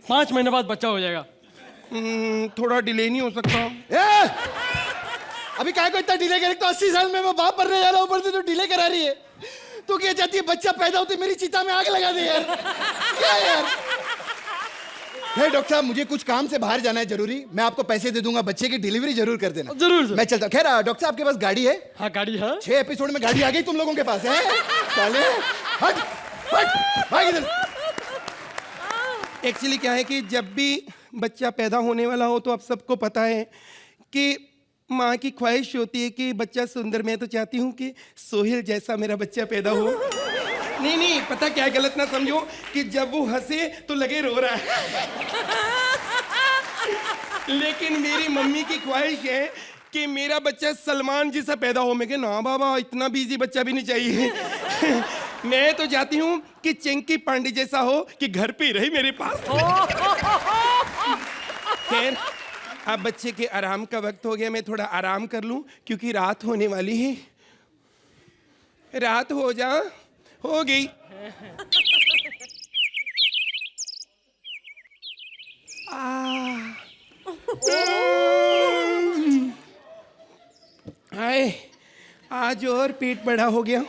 5 महीने बाद बच्चा हो जाएगा। थोड़ा डिले नहीं हो सकता? ए! अभी क्या को इतना डिले करे? तो 80 साल में मैं बाप बनने जा रहा हूँ, ऊपर से तो डिले करा रही है। तू क्या चाहती है बच्चा पैदा होते मेरी चिता में आग लगा दे यार? क्या यार? हे डॉक्टर साहब, मुझे कुछ काम से बाहर जाना है जरूरी, मैं आपको पैसे दे दूंगा, बच्चे की डिलीवरी जरूर कर देना। जरूर सर। मैं चलता हूँ। खैर डॉक्टर साहब आपके पास गाड़ी है? हाँ गाड़ी है। 6 एपिसोड में गाड़ी आ गई तुम लोगों के पास है? साले हट हट भाग इधर। एक्चुअली क्या है कि जब भी बच्चा पैदा होने वाला हो तो आप सबको पता है कि माँ की ख्वाहिश होती है कि बच्चा सुंदर। मैं तो चाहती हूँ कि सोहेल जैसा मेरा बच्चा पैदा हो। नहीं नहीं, पता क्या, गलत ना समझो कि जब वो हंसे तो लगे रो रहा है। लेकिन मेरी मम्मी की ख्वाहिश है कि मेरा बच्चा सलमान जैसा पैदा हो। मैं कहा ना बाबा, इतना बिजी बच्चा भी नहीं चाहिए। मैं तो चाहती हूँ कि चंकी पांडे जैसा हो कि घर पे ही रहे मेरे पास। खैर, अब बच्चे के आराम का वक्त हो गया, मैं थोड़ा आराम कर लूं क्योंकि रात होने वाली है। रात हो जा, हो गई। हाय, आज और पेट बड़ा हो गया।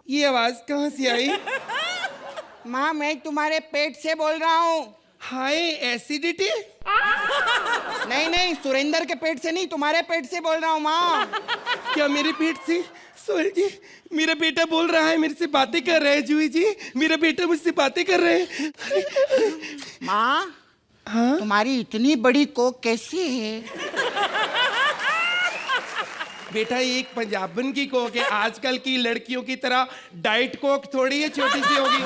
ये आवाज कहाँ से आई? माँ मैं तुम्हारे पेट से बोल रहा हूँ। हाय, एसिडिटी? नहीं नहीं, सुरेंद्र के पेट से नहीं, तुम्हारे पेट से बोल रहा हूँ माँ। क्या मेरे पेट से? सोहेल जी, मेरा बेटा बोल रहा है, मेरे से बातें कर रहे हैं। जूही जी, मेरा बेटा मुझसे बातें कर रहे हैं। माँ, हाँ? तुम्हारी इतनी बड़ी कोक कैसी है? बेटा ये एक पंजाबन की कोक है, आजकल की लड़कियों की तरह डाइट कोक थोड़ी है, छोटी सी होगी।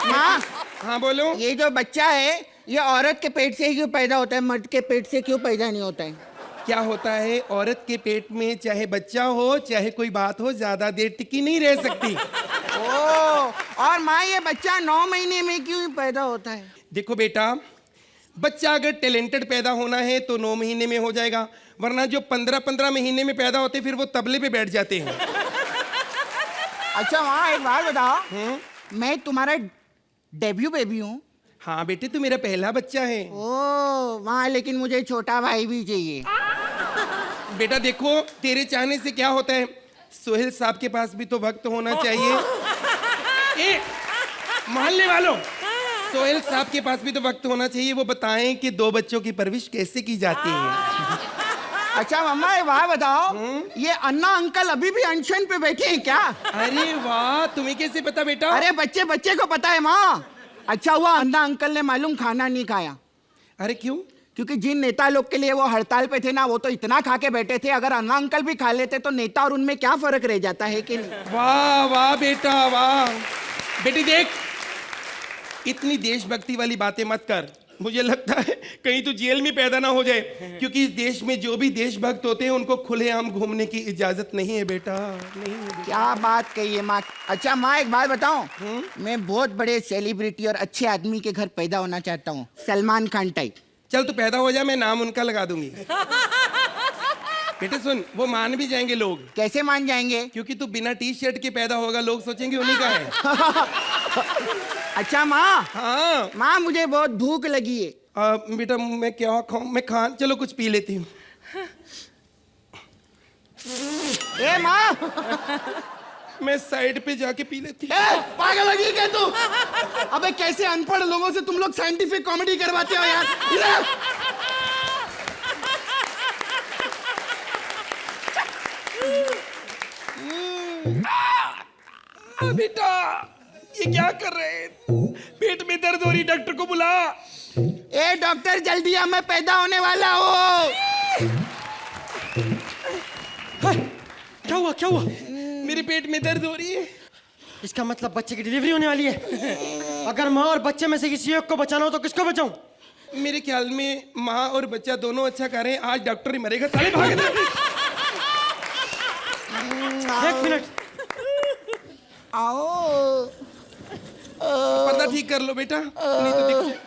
माँ, हाँ बोलो। ये जो बच्चा है ये औरत के पेट से ही क्यों पैदा होता है, मर्द के पेट से क्यों पैदा नहीं होता है? क्या होता है, औरत के पेट में चाहे बच्चा हो चाहे कोई बात हो, ज्यादा देर टिकी नहीं रह सकती। और माँ ये बच्चा 9 महीने में क्यों पैदा होता है? देखो बेटा, बच्चा अगर टैलेंटेड पैदा होना है तो 9 महीने में हो जाएगा, वरना जो 15-15 महीने में पैदा होते फिर वो तबले पे बैठ जाते हैं। अच्छा माँ एक बात बताओ, मैं तुम्हारा डेब्यू बेबी हूँ। हाँ बेटे, तू मेरा पहला बच्चा है। ओ माँ, लेकिन मुझे छोटा भाई भी चाहिए। बेटा देखो, तेरे चाहने से क्या होता है, सोहेल साहब के पास भी तो वक्त होना चाहिए। ए, मोहल्ले वालों, सोहेल साहब के पास भी तो वक्त होना चाहिए, वो बताएं कि 2 बच्चों की परवरिश कैसे की जाती है। अच्छा मम्मा एक बात बताओ, ये अन्ना अंकल अभी भी अनशन पे बैठे हैं क्या? अरे वाह, तुम्हें कैसे पता बेटा? अरे बच्चे बच्चे को पता है माँ। अच्छा हुआ अन्ना अंकल ने मालूम खाना नहीं खाया। अरे क्यों? क्योंकि जिन नेता लोग के लिए वो हड़ताल पे थे ना, वो तो इतना खा के बैठे थे, अगर अन्ना अंकल भी खा लेते तो नेता और उनमें क्या फर्क रह जाता है कि नहीं? वाह वाह बेटा वाह। बेटी देख, इतनी देशभक्ति वाली बातें मत कर, मुझे लगता है कहीं तो जेल में पैदा ना हो जाए, क्योंकि इस देश में जो भी देशभक्त होते हैं उनको खुलेआम घूमने की इजाजत नहीं है बेटा, नहीं है बेटा। क्या बात कही है माँ। अच्छा माँ एक बात बताऊं, मैं बहुत बड़े सेलिब्रिटी और अच्छे आदमी के घर पैदा होना चाहता हूँ, सलमान खान टाइप। चल तू पैदा हो जा, मैं नाम उनका लगा दूंगी। बेटे सुन, वो मान भी जाएंगे लोग। कैसे मान जाएंगे? क्योंकि तू बिना टी शर्ट के पैदा होगा, लोग सोचेंगे उन्हीं का है। अच्छा माँ, हाँ माँ मुझे बहुत भूख लगी है। बेटा मैं क्या खाऊं, मैं चलो कुछ पी लेती हूँ। ए माँ, मैं साइड पे जाके पी लेती हूँ। पागल लगी क्या तू? अबे कैसे अनपढ़ लोगों से तुम लोग साइंटिफिक कॉमेडी करवाते हो यार? बेटा ये क्या कर रहे हैं? पेट में दर्द हो रही, डॉक्टर को बुला। ए डॉक्टर जल्दी आ, मैं पैदा होने वाला हूँ। क्या हुआ क्या हुआ? मेरे पेट में दर्द हो रही है। इसका मतलब बच्चे की डिलीवरी होने वाली है। अगर माँ और बच्चे में से किसी एक को बचाना हो तो किसको बचाऊं? मेरे ख्याल में माँ और बच्चा दोनों अच्छा कर रहे हैं। आज डॉक्टर ही मरेगा, साले भाग इधर। एक मिनट। आओ। पर्दा ठीक कर लो बेटा, नहीं तो दिख जाए।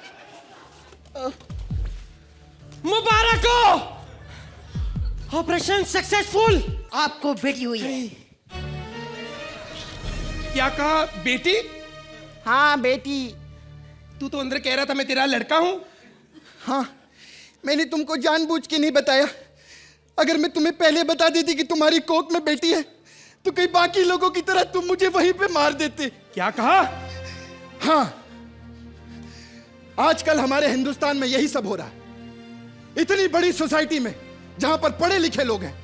मुबारक हो, ऑपरेशन सक्सेसफुल। आपको बेटी हुई है। क्या कहा? बेटी? हाँ बेटी। तू तो अंदर कह रहा था मैं तेरा लड़का हूँ। हाँ, मैंने तुमको जानबूझ के नहीं बताया। अगर मैं तुम्हें पहले बता देती कि तुम्हारी कोख में बेटी है तो कई बाकी लोगों की तरह तुम मुझे वहीं पे मार देते। क्या कहा? हाँ, आजकल हमारे हिंदुस्तान में यही सब हो रहा है। इतनी बड़ी सोसाइटी में जहां पर पढ़े लिखे लोग हैं,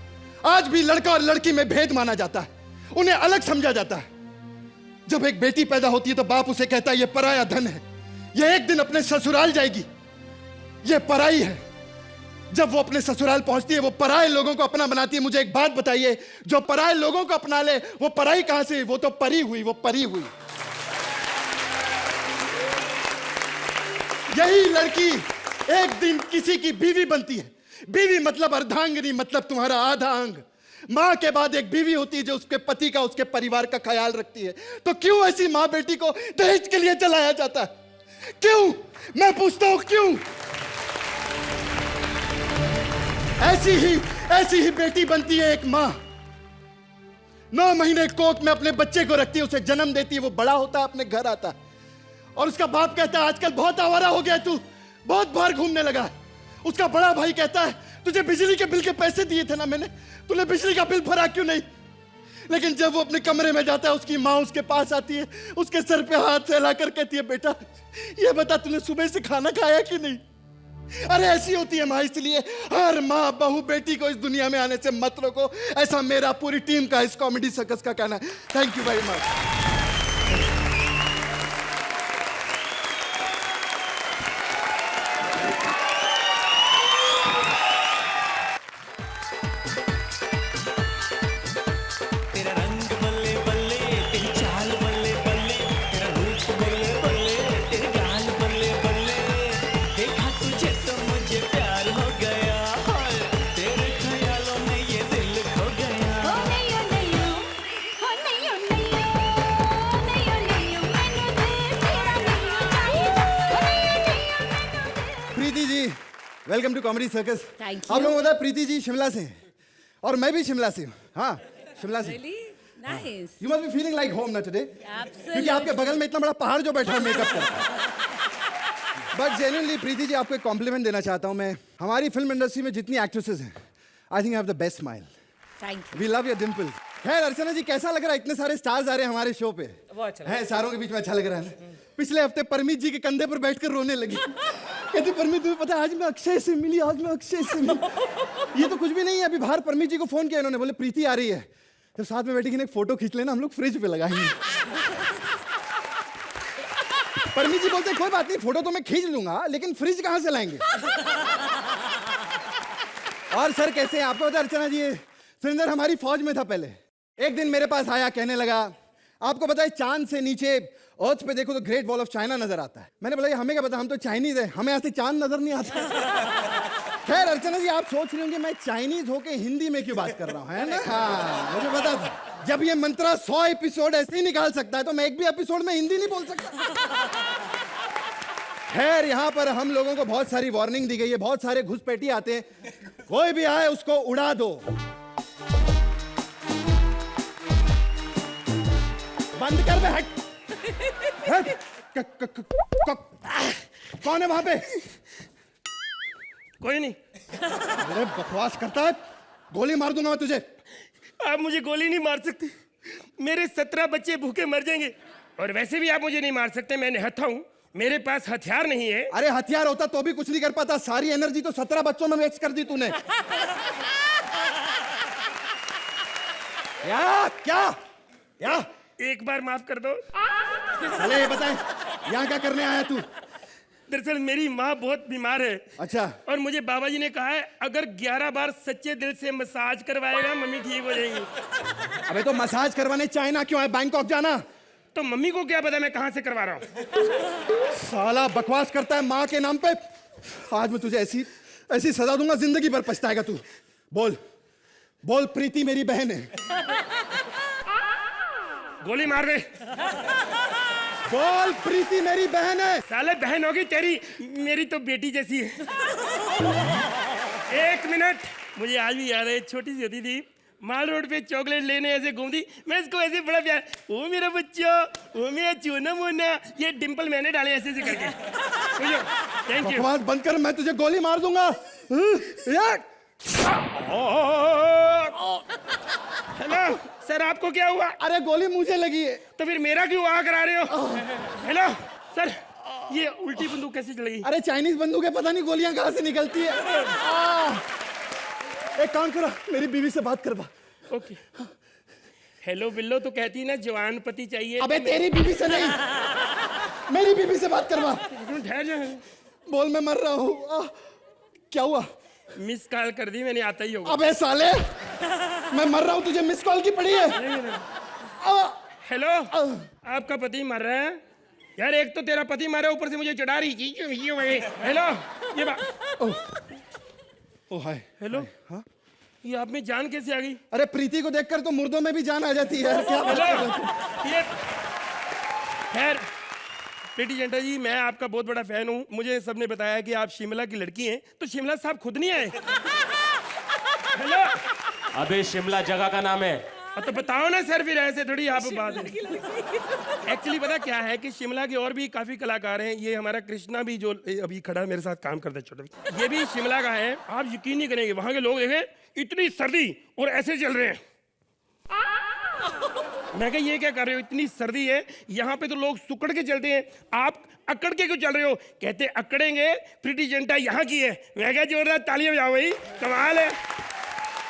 आज भी लड़का और लड़की में भेद माना जाता है, उन्हें अलग समझा जाता है। जब एक बेटी पैदा होती है तो बाप उसे कहता है ये पराया धन है, ये एक दिन अपने ससुराल जाएगी, ये पराई है। जब वो अपने ससुराल पहुंचती है वो पराये लोगों को अपना बनाती है। मुझे एक बात बताइए, जो पराये लोगों को अपना ले वो पराई कहां से? वो तो परी हुई, वो परी हुई। यही लड़की एक दिन किसी की बीवी बनती है। बीवी मतलब अर्धांगिनी, मतलब तुम्हारा आधा अंग। मां के बाद एक बीवी होती है जो उसके पति का, उसके परिवार का ख्याल रखती है। तो क्यों ऐसी मां बेटी को दहेज के लिए जलाया जाता है? क्यों? मैं पूछता हूं क्यों? ऐसी ही बेटी बनती है एक मां। 9 महीने कोख में अपने बच्चे को रखती है, उसे जन्म देती है, वो बड़ा होता है, अपने घर आता है और उसका बाप कहता है आजकल बहुत आवारा हो गया तू, बहुत बाहर घूमने लगा। उसका बड़ा भाई कहता है तुझे बिजली के बिल के पैसे दिए थे ना मैंने, तूने बिजली का बिल भरा क्यों नहीं? लेकिन जब वो अपने कमरे में जाता है उसकी माँ उसके पास आती है, उसके सर पे हाथ फैलाकर कहती है बेटा ये बता तूने सुबह से खाना खाया कि नहीं? अरे ऐसी होती है माँ, इसलिए हर माँ बहू बेटी को इस दुनिया में आने से मत रोको, ऐसा मेरा पूरी टीम का इस कॉमेडी सर्कस का कहना है। Thank you very much. Welcome to comedy circus. Thank आप लोगों को पता है प्रीति जी शिमला से हैं और मैं भी शिमला से हूँ। हाँ, शिमला से। Nice. You must be feeling like home ना टुडे, क्योंकि आपके बगल में इतना बड़ा पहाड़ जो बैठा है मेकअप कर। बट जेन्युइनली प्रीति जी आपको एक कॉम्प्लीमेंट देना चाहता हूँ मैं। हमारी फिल्म इंडस्ट्री में जितनी एक्ट्रेसेस हैं, I think have the best smile. Thank we love your dimple. खैर अर्चना जी कैसा लग रहा है, इतने सारे स्टार्स आ रहे हैं हमारे शो पे? बहुत अच्छा है, सारों के बीच में अच्छा लग रहा है ना? पिछले हफ्ते परमीत जी के कंधे पर बैठकर रोने लगी। कहती परमीत तुम्हें पता है आज मैं अक्षय से मिली, आज मैं अक्षय से मिली। ये तो कुछ भी नहीं है, अभी बाहर परमीत जी को फोन किया इन्होंने, बोले प्रीति आ रही है तो साथ में बैठी कि एक फोटो खींच लेना, हम लोग फ्रिज पे लगाएंगे। परमीत जी बोलते कोई बात नहीं फोटो तो मैं खींच लूंगा लेकिन फ्रिज कहां से लाएंगे? और सर कैसे हैं? आपको पता है अर्चना जी सुरेंद्र हमारी फौज में था पहले। एक दिन मेरे पास आया, कहने लगा आपको पता है चांद से नीचे अर्थ पे देखो तो ग्रेट वॉल ऑफ चाइना नजर आता है। मैंने बोला हमें क्या पता, हम तो चाइनीज है, हमें ऐसे चांद नजर नहीं आता। खैर अर्चना जी आप सोच रहे होंगे मैं चाइनीज होके हिंदी में क्यों बात कर रहा हूँ, है ना? हाँ मुझे पता था जब ये मंत्रा 100 एपिसोड ऐसे ही निकाल सकता है तो मैं एक भी एपिसोड में हिंदी नहीं बोल सकता। खैर यहाँ पर हम लोगों को बहुत सारी वार्निंग दी गई है, बहुत सारे घुसपैठी आते हैं, कोई भी आए उसको उड़ा दो। बंद कर बे, हट। कौन है वहां पे? कोई नहीं। अरे बकवास करता है, गोली मार दूंगा मैं तुझे। आप मुझे गोली नहीं मार सकते, मेरे 17 बच्चे भूखे मर जाएंगे। और वैसे भी आप मुझे नहीं मार सकते, मैं निहत्था हूँ, मेरे पास हथियार नहीं है। अरे हथियार होता तो भी कुछ नहीं कर पाता, सारी एनर्जी तो 17 बच्चों में वेस्ट कर दी तूने। क्या क्या क्या? एक बार माफ कर दो। चले ये बताए यहाँ क्या करने आया तू? दरअसल मेरी माँ बहुत बीमार है अच्छा, और मुझे बाबा जी ने कहा है अगर 11 बार सच्चे दिल से मसाज करवाएगा मम्मी ठीक हो जाएंगी। अबे तो मसाज करवाने चाइना क्यों है, बैंकॉक जाना। तो मम्मी को क्या पता मैं कहाँ से करवा रहा हूँ। साला बकवास करता है माँ के नाम पे। आज मैं तुझे ऐसी ऐसी सजा दूंगा, जिंदगी भर पछताएगा तू। बोल बोल, प्रीति मेरी बहन है। गोली मार दे। बोल, प्रीति मेरी बहन है। साले बहन होगी तेरी, मेरी तो बेटी जैसी है। एक मिनट, मुझे आज भी याद है, छोटी सी होती थी, माल रोड पे चॉकलेट लेने ऐसे घूमती, मैं इसको ऐसे बड़ा प्यार, ओ मेरा बच्चा, ओ मेरा चूना मोना, ये डिंपल मैंने डाले ऐसे ऐसे करके। Thank you. बकवास बंद कर, मैं तुझे गोली मार दूंगा। हेलो सर, आपको क्या हुआ? अरे गोली मुझे लगी है। तो फिर मेरा क्यों आ करा रहे हो? हेलो सर, ये उल्टी बंदूक कैसे चलेगी? अरे चाइनीज बंदूक है, पता नहीं गोलियां कहाँ से निकलती है। एक काम करो, मेरी बीवी से बात करवा। ओके। हेलो बिल्लो तो कहती ना जवान पति चाहिए। अबे तेरी बीवी से नहीं, मेरी बीवी से बात करवा। ठहर जा। बोल, मैं मर रहा हूँ। क्या हुआ? मिस कॉल कर दी मैंने, आता ही होगा। अबे साले, मैं मर रहा हूँ, तुझे मिस कॉल की पड़ी है। हेलो, आपका पति मर रहा है यार। एक तो तेरा पति मर रहा है, ऊपर से मुझे चढ़ा रही चीज। हेलो, ये ओ हाय। हेलो, हाँ, ये आप में जान कैसे आ गई? अरे प्रीति को देखकर तो मुर्दों में भी जान आ जाती है यार। क्या बात कर रहे हो? ये खैर, प्रीति जिंटा जी, मैं आपका बहुत बड़ा फैन हूँ। मुझे सबने बताया कि आप शिमला की लड़की हैं, तो शिमला साहब खुद नहीं आए? हेलो, अबे शिमला जगह का नाम है। तो बताओ ना सर, फिर ऐसे थोड़ी आप बात है। एक्चुअली पता क्या है कि शिमला के और भी काफी कलाकार हैं। ये हमारा कृष्णा भी जो अभी खड़ा मेरे साथ काम करता है, छोटा, ये भी शिमला का है। आप यकीन नहीं करेंगे, वहां के लोग देखें इतनी सर्दी और ऐसे चल रहे हैं। मैं कहा ये क्या कर रहे हो, इतनी सर्दी है, यहाँ पे तो लोग सुकड़ के चलते हैं, आप अकड़ के क्यों चल रहे हो? कहते अकड़ेंगे, प्रीति जिंटा यहाँ की है। मैं कहा जोरदार तालियां बजाओ भाई, कमाल है।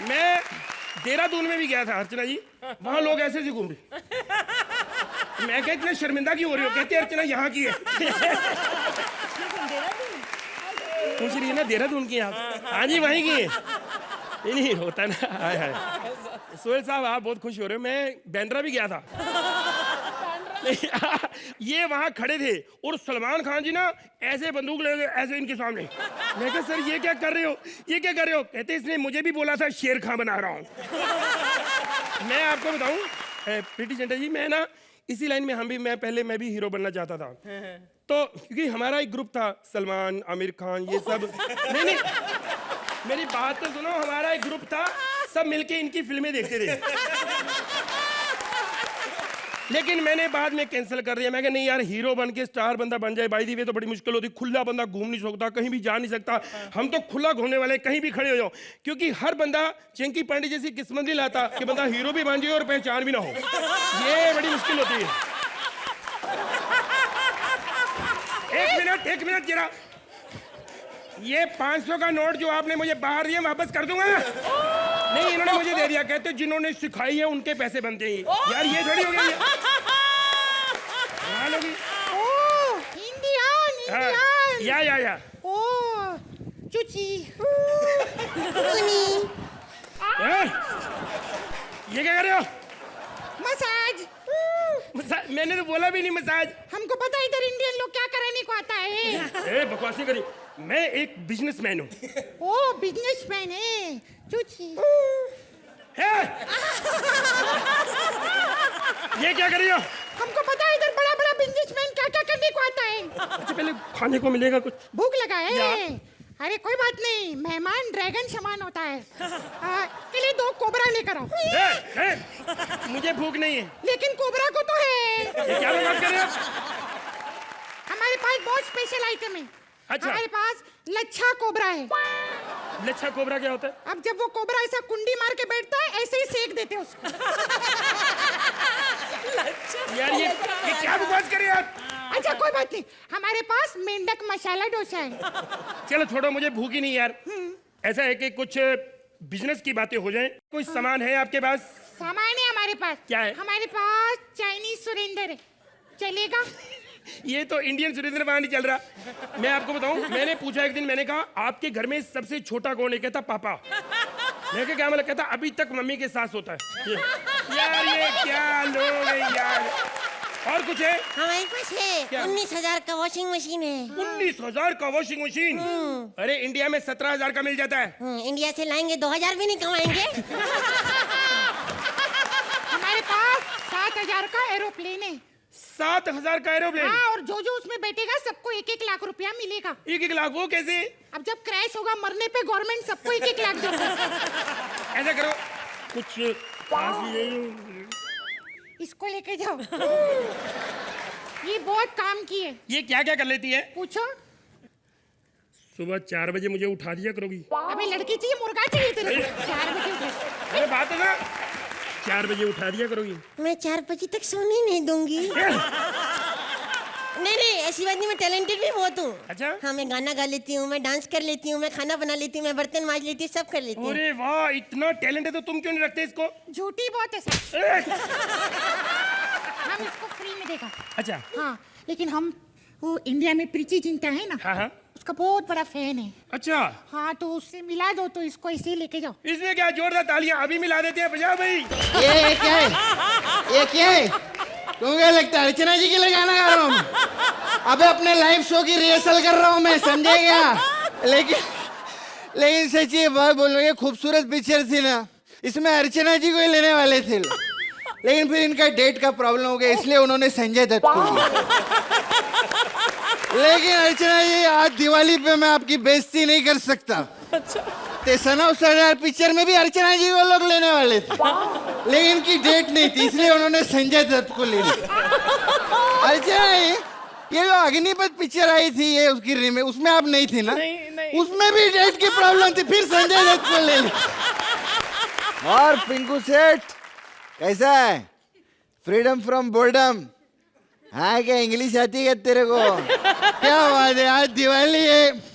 मैं देहरादून में भी गया था अर्चना जी, वहां लोग ऐसे ऐसे घूम रहे। मैं कहा इतना शर्मिंदा क्यों हो रही हो? कहते अर्चना यहाँ की है। पूछ रही है ना देहरादून की आप? हाँ जी वहीं की है। नहीं होता ना। हाय हाय, सोहेल साहब आप बहुत खुश हो रहे हो। मैं बैंड्रा भी गया था। ये वहां खड़े थे और सलमान खान जी ना ऐसे बंदूक ले ऐसे इनके सामने। मैं कहा सर ये क्या कर रहे हो, ये क्या कर रहे हो? कहते इसने मुझे भी बोला था शेर खां बना रहा हूँ। मैं आपको बताऊं प्रीति जिंटा जी, मैं ना इसी लाइन में मैं भी हीरो बनना चाहता था। तो क्योंकि हमारा एक ग्रुप था, सलमान, आमिर खान, ये सब। नहीं मेरी बात तो सुनो, हमारा एक ग्रुप था, सब मिलके इनकी फिल्में देखते थे। लेकिन मैंने बाद में कैंसिल कर दिया। मैं कहा नहीं यार, हीरो बन के स्टार बंदा बन जाए बाई दी वे तो बड़ी मुश्किल होती। खुला बंदा घूम नहीं सकता, कहीं भी जा नहीं सकता। हम तो खुला घूमने वाले, कहीं भी खड़े हो जाओ। क्योंकि हर बंदा चंकी पांडे जैसी किस्मत नहीं लाता कि बंदा हीरो भी बन जाए और पहचान भी ना हो। ये बड़ी मुश्किल होती है। एक मिनट जरा, ये 500 का नोट जो आपने मुझे बाहर दिया वापस कर दूंगा ना? नहीं, इन्होंने मुझे दे दिया। कहते जिन्होंने सिखाई है उनके पैसे बनते हैं। यार ये थोड़ी हो गई है। इंडियन। या। ओ चुची। ये क्या कर रहे हो? मसाज। मैंने तो बोला भी नहीं मसाज। हमको पता है इधर इंडियन लोग क्या कराने को आता है। बकवासी करी। मैं एक बिजनेसमैन हूँ। ओ बिजनेसमैन है, चुची। ये क्या कर रही हो? हमको पता है इधर बड़ा बड़ा बिजनेसमैन क्या क्या करने को आता है। अच्छा पहले खाने को मिलेगा कुछ? भूख लगा है? अरे कोई बात नहीं, मेहमान ड्रैगन समान होता है। इसके लिए 2 कोबरा लेकर आओ। मुझे भूख नहीं है। लेकिन कोबरा को तो है। ये क्या बात कर रहे हो? हमारे पास बहुत स्पेशल आइटम है। अच्छा। हमारे पास लच्छा कोबरा है। लच्छा कोबरा क्या होता है? अब जब वो कोबरा ऐसा कुंडी मार के बैठता है, ऐसे ही सेक देते हैं उसको। यार ये क्या बकवास कर रहे हो आप? अच्छा कोई बात नहीं, हमारे पास मेंढक मसाला डोसा है। चलो छोड़ो, मुझे भूख ही नहीं यार। ऐसा है कि कुछ बिजनेस की बातें हो जाएं। कोई सामान है आपके पास? सामान है हमारे पास। क्या है? हमारे पास चाइनीज सुरेंदर है। चलेगा? ये तो इंडियन सुरेंद्र वाणी चल रहा। मैं आपको बताऊं, मैंने पूछा एक दिन, मैंने कहा आपके घर में सबसे छोटा कौन है? कहता पापा। मैं क्या मतलब? कहता अभी तक मम्मी के साथ सोता है। यार ये क्या लोग हैं यार। और कुछ है? हमारे पास है क्या? 19,000 का वॉशिंग मशीन है। 19,000 का वॉशिंग मशीन? अरे इंडिया में 17,000 का मिल जाता है। इंडिया से लाएंगे 2,000 भी नहीं कमाएंगे। हमारे पास 7,000 का एरोप्लेन है। 7,000 का एरोप्लेन? हाँ, और जो जो उसमें बैठेगा सबको 1-1 लाख रुपया मिलेगा। 1-1 लाख? वो कैसे? अब जब क्रैश होगा मरने पे गवर्नमेंट सबको 1-1 लाख देगा। ऐसा करो, कुछ पास भी नहीं। इसको लेके जाओ। ये बहुत काम की है। ये क्या क्या कर लेती है? पूछो। सुबह 4 बजे मुझे उठा दिया करोगी? अबे लड़की चाहिए मुर्गा चाहिए तेरे को? 4 बजे उठे। अरे बात है ना, 4 बजे उठा दिया करोगी? मैं 4 बजे तक सोने नहीं दूंगी। नहीं, ऐसी बात नहीं, मैं टैलेंटेड भी बहुत हूँ। अच्छा? हाँ, मैं गाना गा लेती हूँ, मैं डांस कर लेती हूँ, मैं खाना बना लेती हूँ, मैं बर्तन मांज लेती हूँ, सब कर लेती हूँ। अरे वाह, इतना टैलेंट है तो तुम क्यों नहीं रखते इसको? झूठी बहुत है सर। हम इसको फ्री में देगा। अच्छा। हाँ, लेकिन हम वो इंडिया में प्रीति जिंटा है ना, हाँ हाँ, उसका बहुत बड़ा फैन है। अच्छा। हाँ, तो उससे मिला दो, तो इसको ऐसे ही लेके जाओ। इसमें क्या, जोरदार तालियां अभी मिला देते हैं। बजाओ भाई। ये क्या है? ये क्या है? तुम क्या लगता है अर्चना जी के लिए गाना गा रहा हूँ? अबे अपने लाइव शो की रिहर्सल कर रहा हूँ मैं, समझे क्या? लेकिन सच्ची बात बोलो, ये खूबसूरत पिक्चर थी ना, इसमें अर्चना जी को ही लेने वाले थे, लेकिन फिर इनका डेट का प्रॉब्लम हो गया, इसलिए उन्होंने संजय दत्त को लिया। लेकिन अर्चना जी, आज दिवाली पे मैं आपकी बेइज्जती नहीं कर सकता। ते सना ऑफ सरदार पिक्चर में भी अर्चना जी को लोग लेने वाले थे, लेकिन इनकी डेट नहीं थी, इसलिए उन्होंने संजय दत्त को ले लिया। अर्चना जी, ये जो अग्निपथ पिक्चर आई थी, ये उसकी रीमेक, उसमें आप नहीं थी ना? नहीं। उसमें भी डेट की प्रॉब्लम थी, फिर संजय दत्त को ले लिया। और पिंकू सेठ कैसा है? Freedom from boredom. हाँ, क्या इंग्लिश आती है तेरे को? क्या बात है, आज दिवाली है।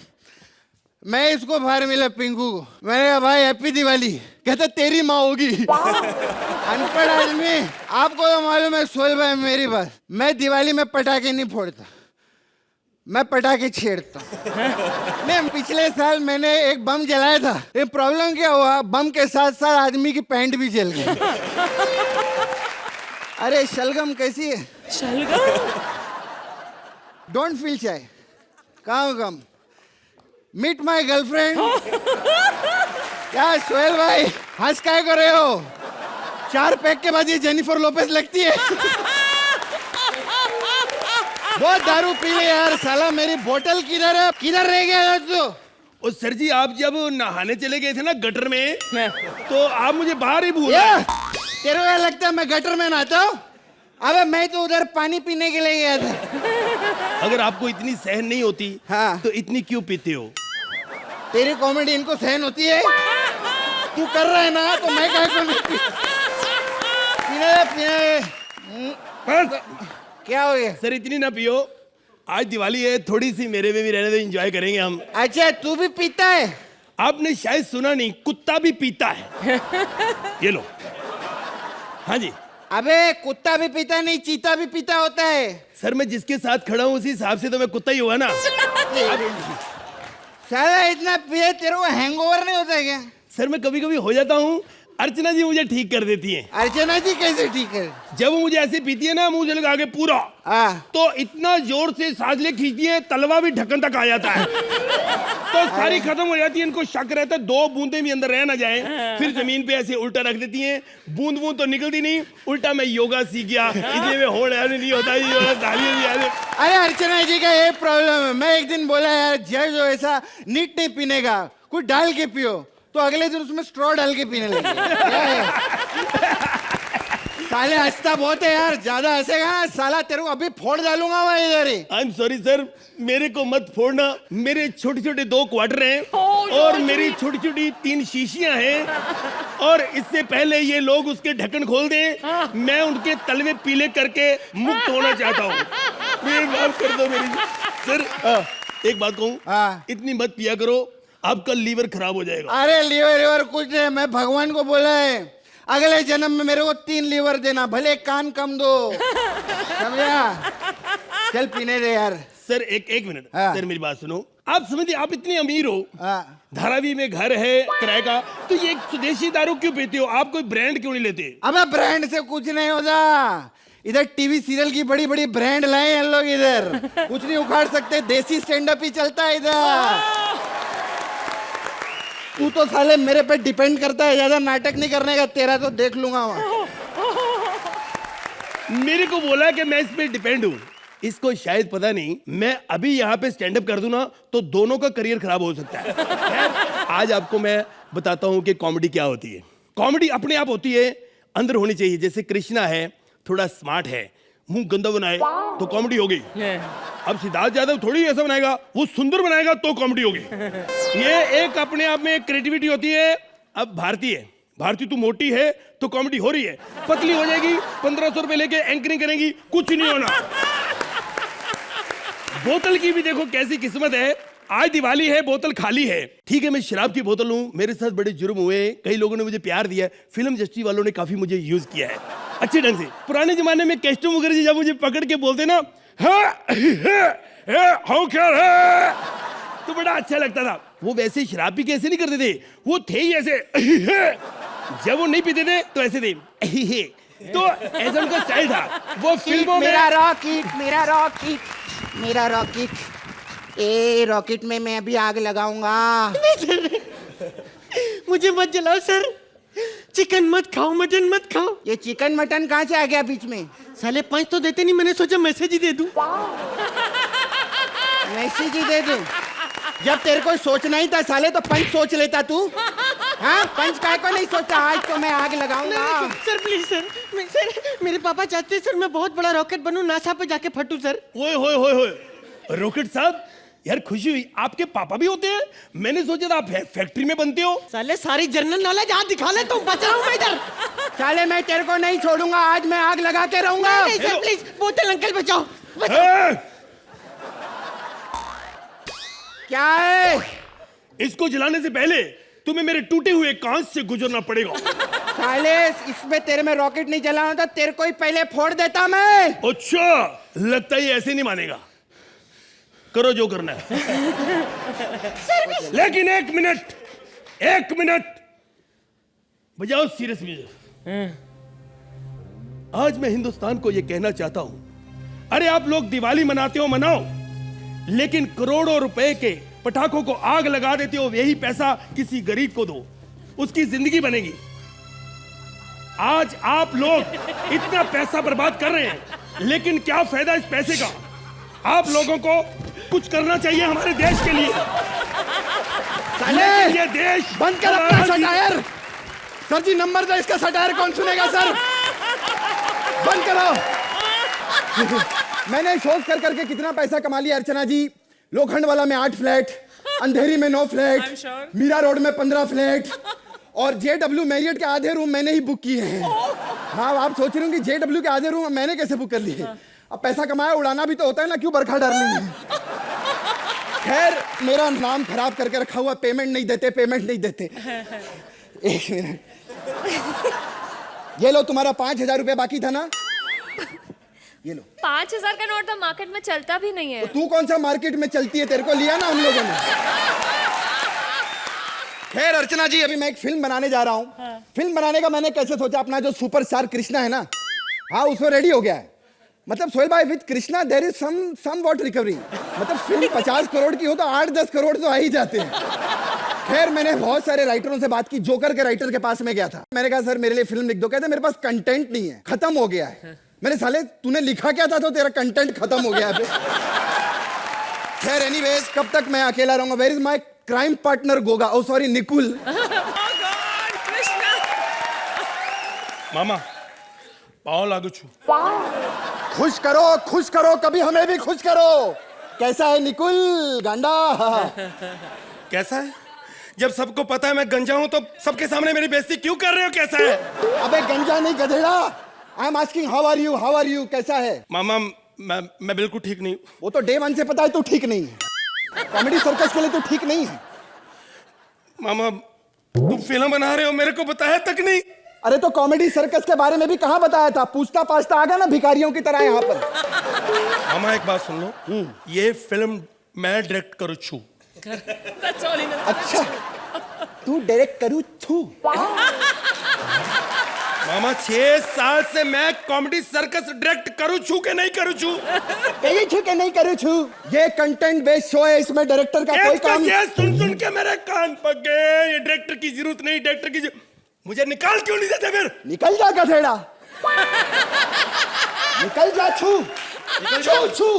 मैं इसको बाहर मिला पिंकू को, मैंने कहा भाई हैप्पी दिवाली। कहता तेरी माँ होगी। अनपढ़ आदमी। आपको तो मालूम है सोहेल भाई मेरी बात, मैं दिवाली में पटाखे नहीं फोड़ता, मैं पटाखे छेड़ता। नहीं, पिछले साल मैंने एक बम जलाया था, ये प्रॉब्लम क्या हुआ, बम के साथ साथ आदमी की पैंट भी जल गई। अरे शलगम कैसी है? शलगम? Don't feel shy, come meet my girlfriend. क्या सोहेल भाई हंस काय कर रहे हो? 4 पैक के बाद ये जेनिफर लोपेज लगती है। बहुत दारू पी ले यार, साला मेरी बोतल किधर है? किधर रह गया तू? ओ सर जी, आप जब नहाने चले गए थे ना गटर में, तो आप मुझे बाहर ही भूल ये, तेरे को लगता है मैं गटर में नहाता हूँ? अबे मैं तो उधर पानी पीने के लिए गया था। अगर आपको इतनी सहन नहीं होती, हाँ, तो इतनी क्यों पीते हो? तेरी कॉमेडी इनको सहन होती है? तू कर रहा है ना, तो मैं क्या करूं? पीने बस। क्या हो गया? सर इतनी ना पियो, आज दिवाली है, थोड़ी सी मेरे में भी रहने दो, एंजॉय करेंगे हम। अच्छा, तू भी पीता है? आपने शायद सुना नहीं, कुत्ता भी पीता है। ये लो। हाँ जी। अबे कुत्ता भी पीता नहीं, चीता भी पीता होता है। सर मैं जिसके साथ खड़ा हूँ उसी हिसाब से तो मैं कुत्ता ही हुआ ना। साला इतना पिए तेरे को हैंगओवर नहीं होता है क्या? सर मैं कभी कभी हो जाता हूँ, अर्चना जी मुझे ठीक कर देती हैं। अर्चना जी कैसे ठीक है? जब वो मुझे ऐसे पीती है ना, मुंह लगा के पूरा, तो इतना जोर से सांसें खींचती है, तलवा भी ढक्कन तक आ जाता है, तो सारी खत्म हो जाती है। इनको शक रहता है 2 बूंदे भी अंदर रह ना जाए, फिर जमीन पे ऐसे उल्टा रख देती हैं। बूंद बूंद तो निकलती नहीं, उल्टा मैं योगा सीख गया, इसलिए मैं होड़ नहीं होता। अरे अर्चना जी का ये प्रॉब्लम है। मैं एक दिन बोला यार, जय जो ऐसा नीट नहीं पीने का, कुछ डाल के पियो, तो अगले दिन उसमें स्ट्रॉ डाल के पीने लगे। साले हंसता बहुत है यार, ज्यादा हंसेगा ना साला तेरे को अभी फोड़ डालूंगा मैं इधर ही। आई एम सॉरी सर, मेरे को मत फोड़ना। मेरे छोटे छोटे 2 क्वार्टर हैं, और मेरी छोटी छोटी 3 शीशियां हैं, और इससे पहले ये लोग उसके ढक्कन खोल दें, मैं उनके तलवे पीले करके मुक्त होना चाहता हूँ। प्लीज माफ कर दो मेरी। सर एक बात कहूँ, इतनी मत पिया करो, आपका लीवर खराब हो जाएगा। अरे लीवर कुछ नहीं, मैं भगवान को बोला है अगले जन्म में मेरे को 3 लीवर देना, भले कान कम दो, समझा? चल पीने दे यार। सर एक मिनट। हाँ। सर मेरी बात सुनो, आप समझिए आप इतने अमीर हो, हाँ। धारावी में घर है किराए का, तो ये स्वदेशी दारू क्यों पीते हो? आप कोई ब्रांड क्यों नहीं लेते? अबे ब्रांड से कुछ नहीं होता, इधर टीवी सीरियल की बड़ी बड़ी ब्रांड लाए हैं लोग, इधर कुछ नहीं उखाड़ सकते, देसी स्टैंड अप ही चलता है इधर। तू तो साले मेरे पे डिपेंड करता है, ज्यादा नाटक नहीं करने का, तेरा तो देख लूंगा वहां। मेरे को बोला कि मैं इस पे डिपेंड हूँ, इसको शायद पता नहीं, मैं अभी यहाँ पे स्टैंड अप कर दूं ना तो दोनों का करियर खराब हो सकता है। खैर, आज आपको मैं बताता हूँ कि कॉमेडी क्या होती है। कॉमेडी अपने आप होती है, अंदर होनी चाहिए। जैसे कृष्णा है, थोड़ा स्मार्ट है, मुंह गंदा बनाए तो कॉमेडी हो गई। अब सिद्धार्थ यादव थोड़ी ऐसा बनाएगा, वो सुंदर बनाएगा तो कॉमेडी होगी। ये एक अपने आप में क्रिएटिविटी होती है। अब भारती तू मोटी है तो कॉमेडी हो रही है, पतली हो जाएगी 1500 रुपए लेके एंकरिंग करेंगी, कुछ नहीं होना। बोतल की भी देखो कैसी किस्मत है, आज दिवाली है, बोतल खाली है। ठीक है, मैं शराब की बोतल हूँ, मेरे साथ बड़े जुर्म हुए, कई लोगों ने मुझे प्यार दिया, फिल्म इंडस्ट्री वालों ने काफी मुझे यूज किया है अच्छे ढंग से। पुराने जमाने में केस्टो मुखर्जी जब मुझे पकड़ के बोलते ना तो बड़ा अच्छा लगता था। वो वैसे शराब भी कैसे नहीं करते थे, वो थे ही ऐसे। जब वो नहीं पीते थे तो ऐसे थे, तो ऐसा उनका स्टाइल था। वो फिल्मों में मेरा रॉकेट, ए रॉकेट में मैं अभी आग लगाऊंगा। मुझे मत जलाओ सर, चिकन मत खाओ, मटन मत खाओ। ये चिकन मटन कहाँ से आ गया बीच में? साले 5 तो देते नहीं, मैंने सोचा मैसेज ही दे दूं। मैसेज ही दे दूं? जब तेरे को सोचना ही था साले तो पंच सोच लेता तू। हाँ, पंच काय को नहीं सोचा, आज तो मैं आग लगाऊंगा। सर प्लीज सर, मेरे पापा चाहते हैं सर मैं बहुत बड़ा रॉकेट बनूं, नासा पे जाके फटूं सर। ओए होए होए होए, रॉकेट साहब यार खुशी हुई, आपके पापा भी होते हैं? मैंने सोचा था आप फैक्ट्री में बनते हो। साले सारी जनरल नॉलेज आज दिखा ले, तुम बच रहा हूँ मैं इधर। साले मैं तेरे को नहीं छोड़ूंगा, आज मैं आग लगा के रहूंगा। नहीं सर प्लीज, बोतल अंकल बचाओ। क्या है? इसको जलाने से पहले तुम्हें मेरे टूटे हुए कांच से गुजरना पड़ेगा। साले इसमें तेरे में रॉकेट नहीं जलाना था, तेरे को ही पहले फोड़ देता मैं। अच्छा, लगता है ऐसे नहीं मानेगा, करो जो करना है। लेकिन एक मिनट बजाओ सीरियस म्यूजिक। आज मैं हिंदुस्तान को यह कहना चाहता हूं, अरे आप लोग दिवाली मनाते हो मनाओ, लेकिन करोड़ों रुपए के पटाखों को आग लगा देते हो, यही पैसा किसी गरीब को दो, उसकी जिंदगी बनेगी। आज आप लोग इतना पैसा बर्बाद कर रहे हैं, लेकिन क्या फायदा इस पैसे का? आप लोगों को कुछ करना चाहिए हमारे देश के लिए। साले ये देश बंद कर अपना सटायर। सर जी नंबर दो, इसका सटायर कौन सुनेगा सर? बंद करो। मैंने शोज कर करके कितना पैसा कमा लिया अर्चना जी। लोखंड वाला में 8 फ्लैट, अंधेरी में 9 फ्लैट, मीरा रोड में 15 फ्लैट, और JW मैरियट के आधे रूम मैंने ही बुक किए हैं। हाँ, आप सोच रहे हो कि JW के आधे रूम मैंने कैसे बुक कर लिए? अब पैसा कमाया उड़ाना भी तो होता है ना, क्यों बरखा डार्लिंग? खैर, मेरा नाम खराब करके रखा हुआ, पेमेंट नहीं देते। एक मिनट, ये लो तुम्हारा 5000 रुपये बाकी था ना, ये लो। 5000 का नोट तो मार्केट में चलता भी नहीं है। तो तू कौन सा मार्केट में चलती है, तेरे को लिया ना हम लोगों ने। खैर अर्चना जी, अभी मैं एक फिल्म बनाने जा रहा हूँ। फिल्म बनाने का मैंने कैसे सोचा, अपना जो सुपरस्टार कृष्णा है ना, हाँ उसमें रेडी हो गया है। मतलब सोहेल भाई, with Krishna there is somewhat recovery. मतलब फिल्म 50 करोड़ की हो तो 8-10 करोड़ तो आ ही जाते हैं। खैर, मैंने बहुत सारे राइटरों से बात की, जोकर के राइटर के पास में गया था। मैंने कहा सर मेरे लिए फिल्म लिख दो। कहते मेरे पास कंटेंट नहीं है, खत्म हो गया है। मैंने साले तूने लिखा क्या था तो तेरा कंटेंट खत्म हो गया है। खैर एनीवेज, कब तक मैं अकेला रहूंगा? Where is my crime partner Goga? Oh sorry, Nikul. मामा पाँव लागू छू। खुश करो, कभी हमें भी खुश करो। कैसा है निकुल गांडा? कैसा है? जब सबको पता है मैं गंजा हूं तो सबके सामने मेरी बेइज्जती क्यों कर रहे हो? कैसा है? अबे गंजा नहीं गधेड़ा, I am asking how are you? कैसा है? मामा मैं बिल्कुल ठीक नहीं। वो तो डे 1 से पता है तू ठीक नहीं है। कॉमेडी सर्कस के लिए तू ठीक नहीं है। मामा तुम फिल्म बना रहे हो, मेरे को बताया तक नहीं। अरे तो कॉमेडी सर्कस के बारे में भी कहाँ बताया था? पूछता पाछता आ गया ना भिखारियों की तरह यहाँ पर। मामा एक बात सुन लो, ये फिल्म मैं डायरेक्ट करू छू। That's all he knows. अच्छा, तू डायरेक्ट करू थू। मामा 6 साल से मैं कॉमेडी सर्कस डायरेक्ट करू छू के नहीं करू छू। कहीं छू के नहीं करू छू। ये कंटेंट बेस्ड शो है, इसमें डायरेक्टर का कोई काम ये सुन के मेरे कान पक गए। ये डायरेक्टर की जरूरत नहीं, डायरेक्टर की मुझे निकाल क्यों नहीं देते फिर? निकल जा गधेड़ा, निकल जा छू, छू छू।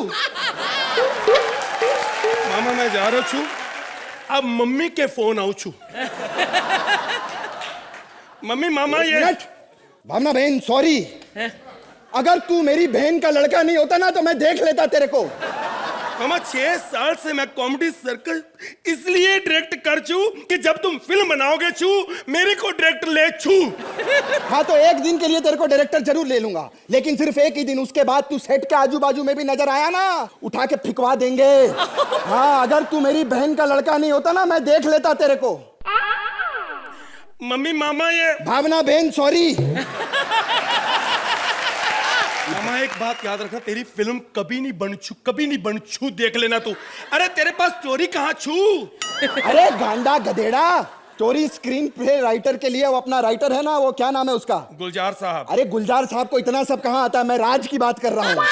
मामा मैं जा रहा छू, अब मम्मी के फोन आऊ छू। मम्मी मामा ये मिनट, भावना बहन सॉरी, अगर तू मेरी बहन का लड़का नहीं होता ना तो मैं देख लेता तेरे को। मामा 6 साल से मैं कॉमेडी सर्कस इसलिए डायरेक्ट कर छू कि जब तुम फिल्म बनाओगे छू मेरे को डायरेक्ट ले छू। हाँ तो एक दिन के लिए तेरे को डायरेक्टर जरूर ले लूंगा, लेकिन सिर्फ एक ही दिन। उसके बाद तू सेट के आजू बाजू में भी नजर आया ना, उठा के फिकवा देंगे। हाँ अगर तू मेरी बहन का लड़का नहीं होता ना मैं देख लेता तेरे को। मम्मी मामा ये भावना बहन सॉरी। मामा एक बात याद रखना, तेरी फिल्म कभी नहीं बन छू, कभी नहीं बन छू, देख लेना तू। अरे तेरे पास स्टोरी कहाँ छू? अरे गांडा गधेड़ा, स्टोरी स्क्रीन प्ले राइटर के लिए वो अपना राइटर है ना, वो क्या नाम है उसका? गुलजार साहब। अरे गुलजार साहब को इतना सब कहाँ आता है, मैं राज की बात कर रहा हूँ।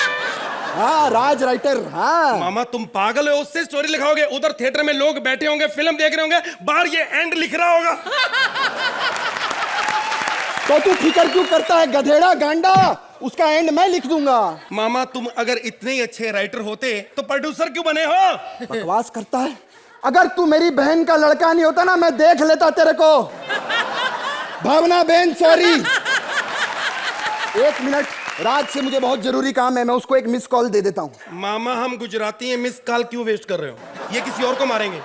हाँ राज राइटर। हाँ मामा तुम पागल हो, उससे स्टोरी लिखाओगे? उधर थिएटर में लोग बैठे होंगे, फिल्म देख रहे होंगे, बाहर ये एंड लिख रहा होगा। तो तू फिक्र क्यों करता है गधेड़ा गांडा, उसका एंड मैं लिख दूंगा। मामा तुम अगर इतने ही अच्छे राइटर होते तो प्रोड्यूसर क्यों बने हो? बकवास करता है। अगर तू मेरी बहन का लड़का नहीं होता ना मैं देख लेता तेरे को। भावना बहन सॉरी। एक मिनट, राज से मुझे बहुत जरूरी काम है, मैं उसको एक मिस कॉल दे देता हूँ। मामा हम गुजराती हैं, मिस कॉल क्यों वेस्ट कर रहे हो? ये किसी और को मारेंगे।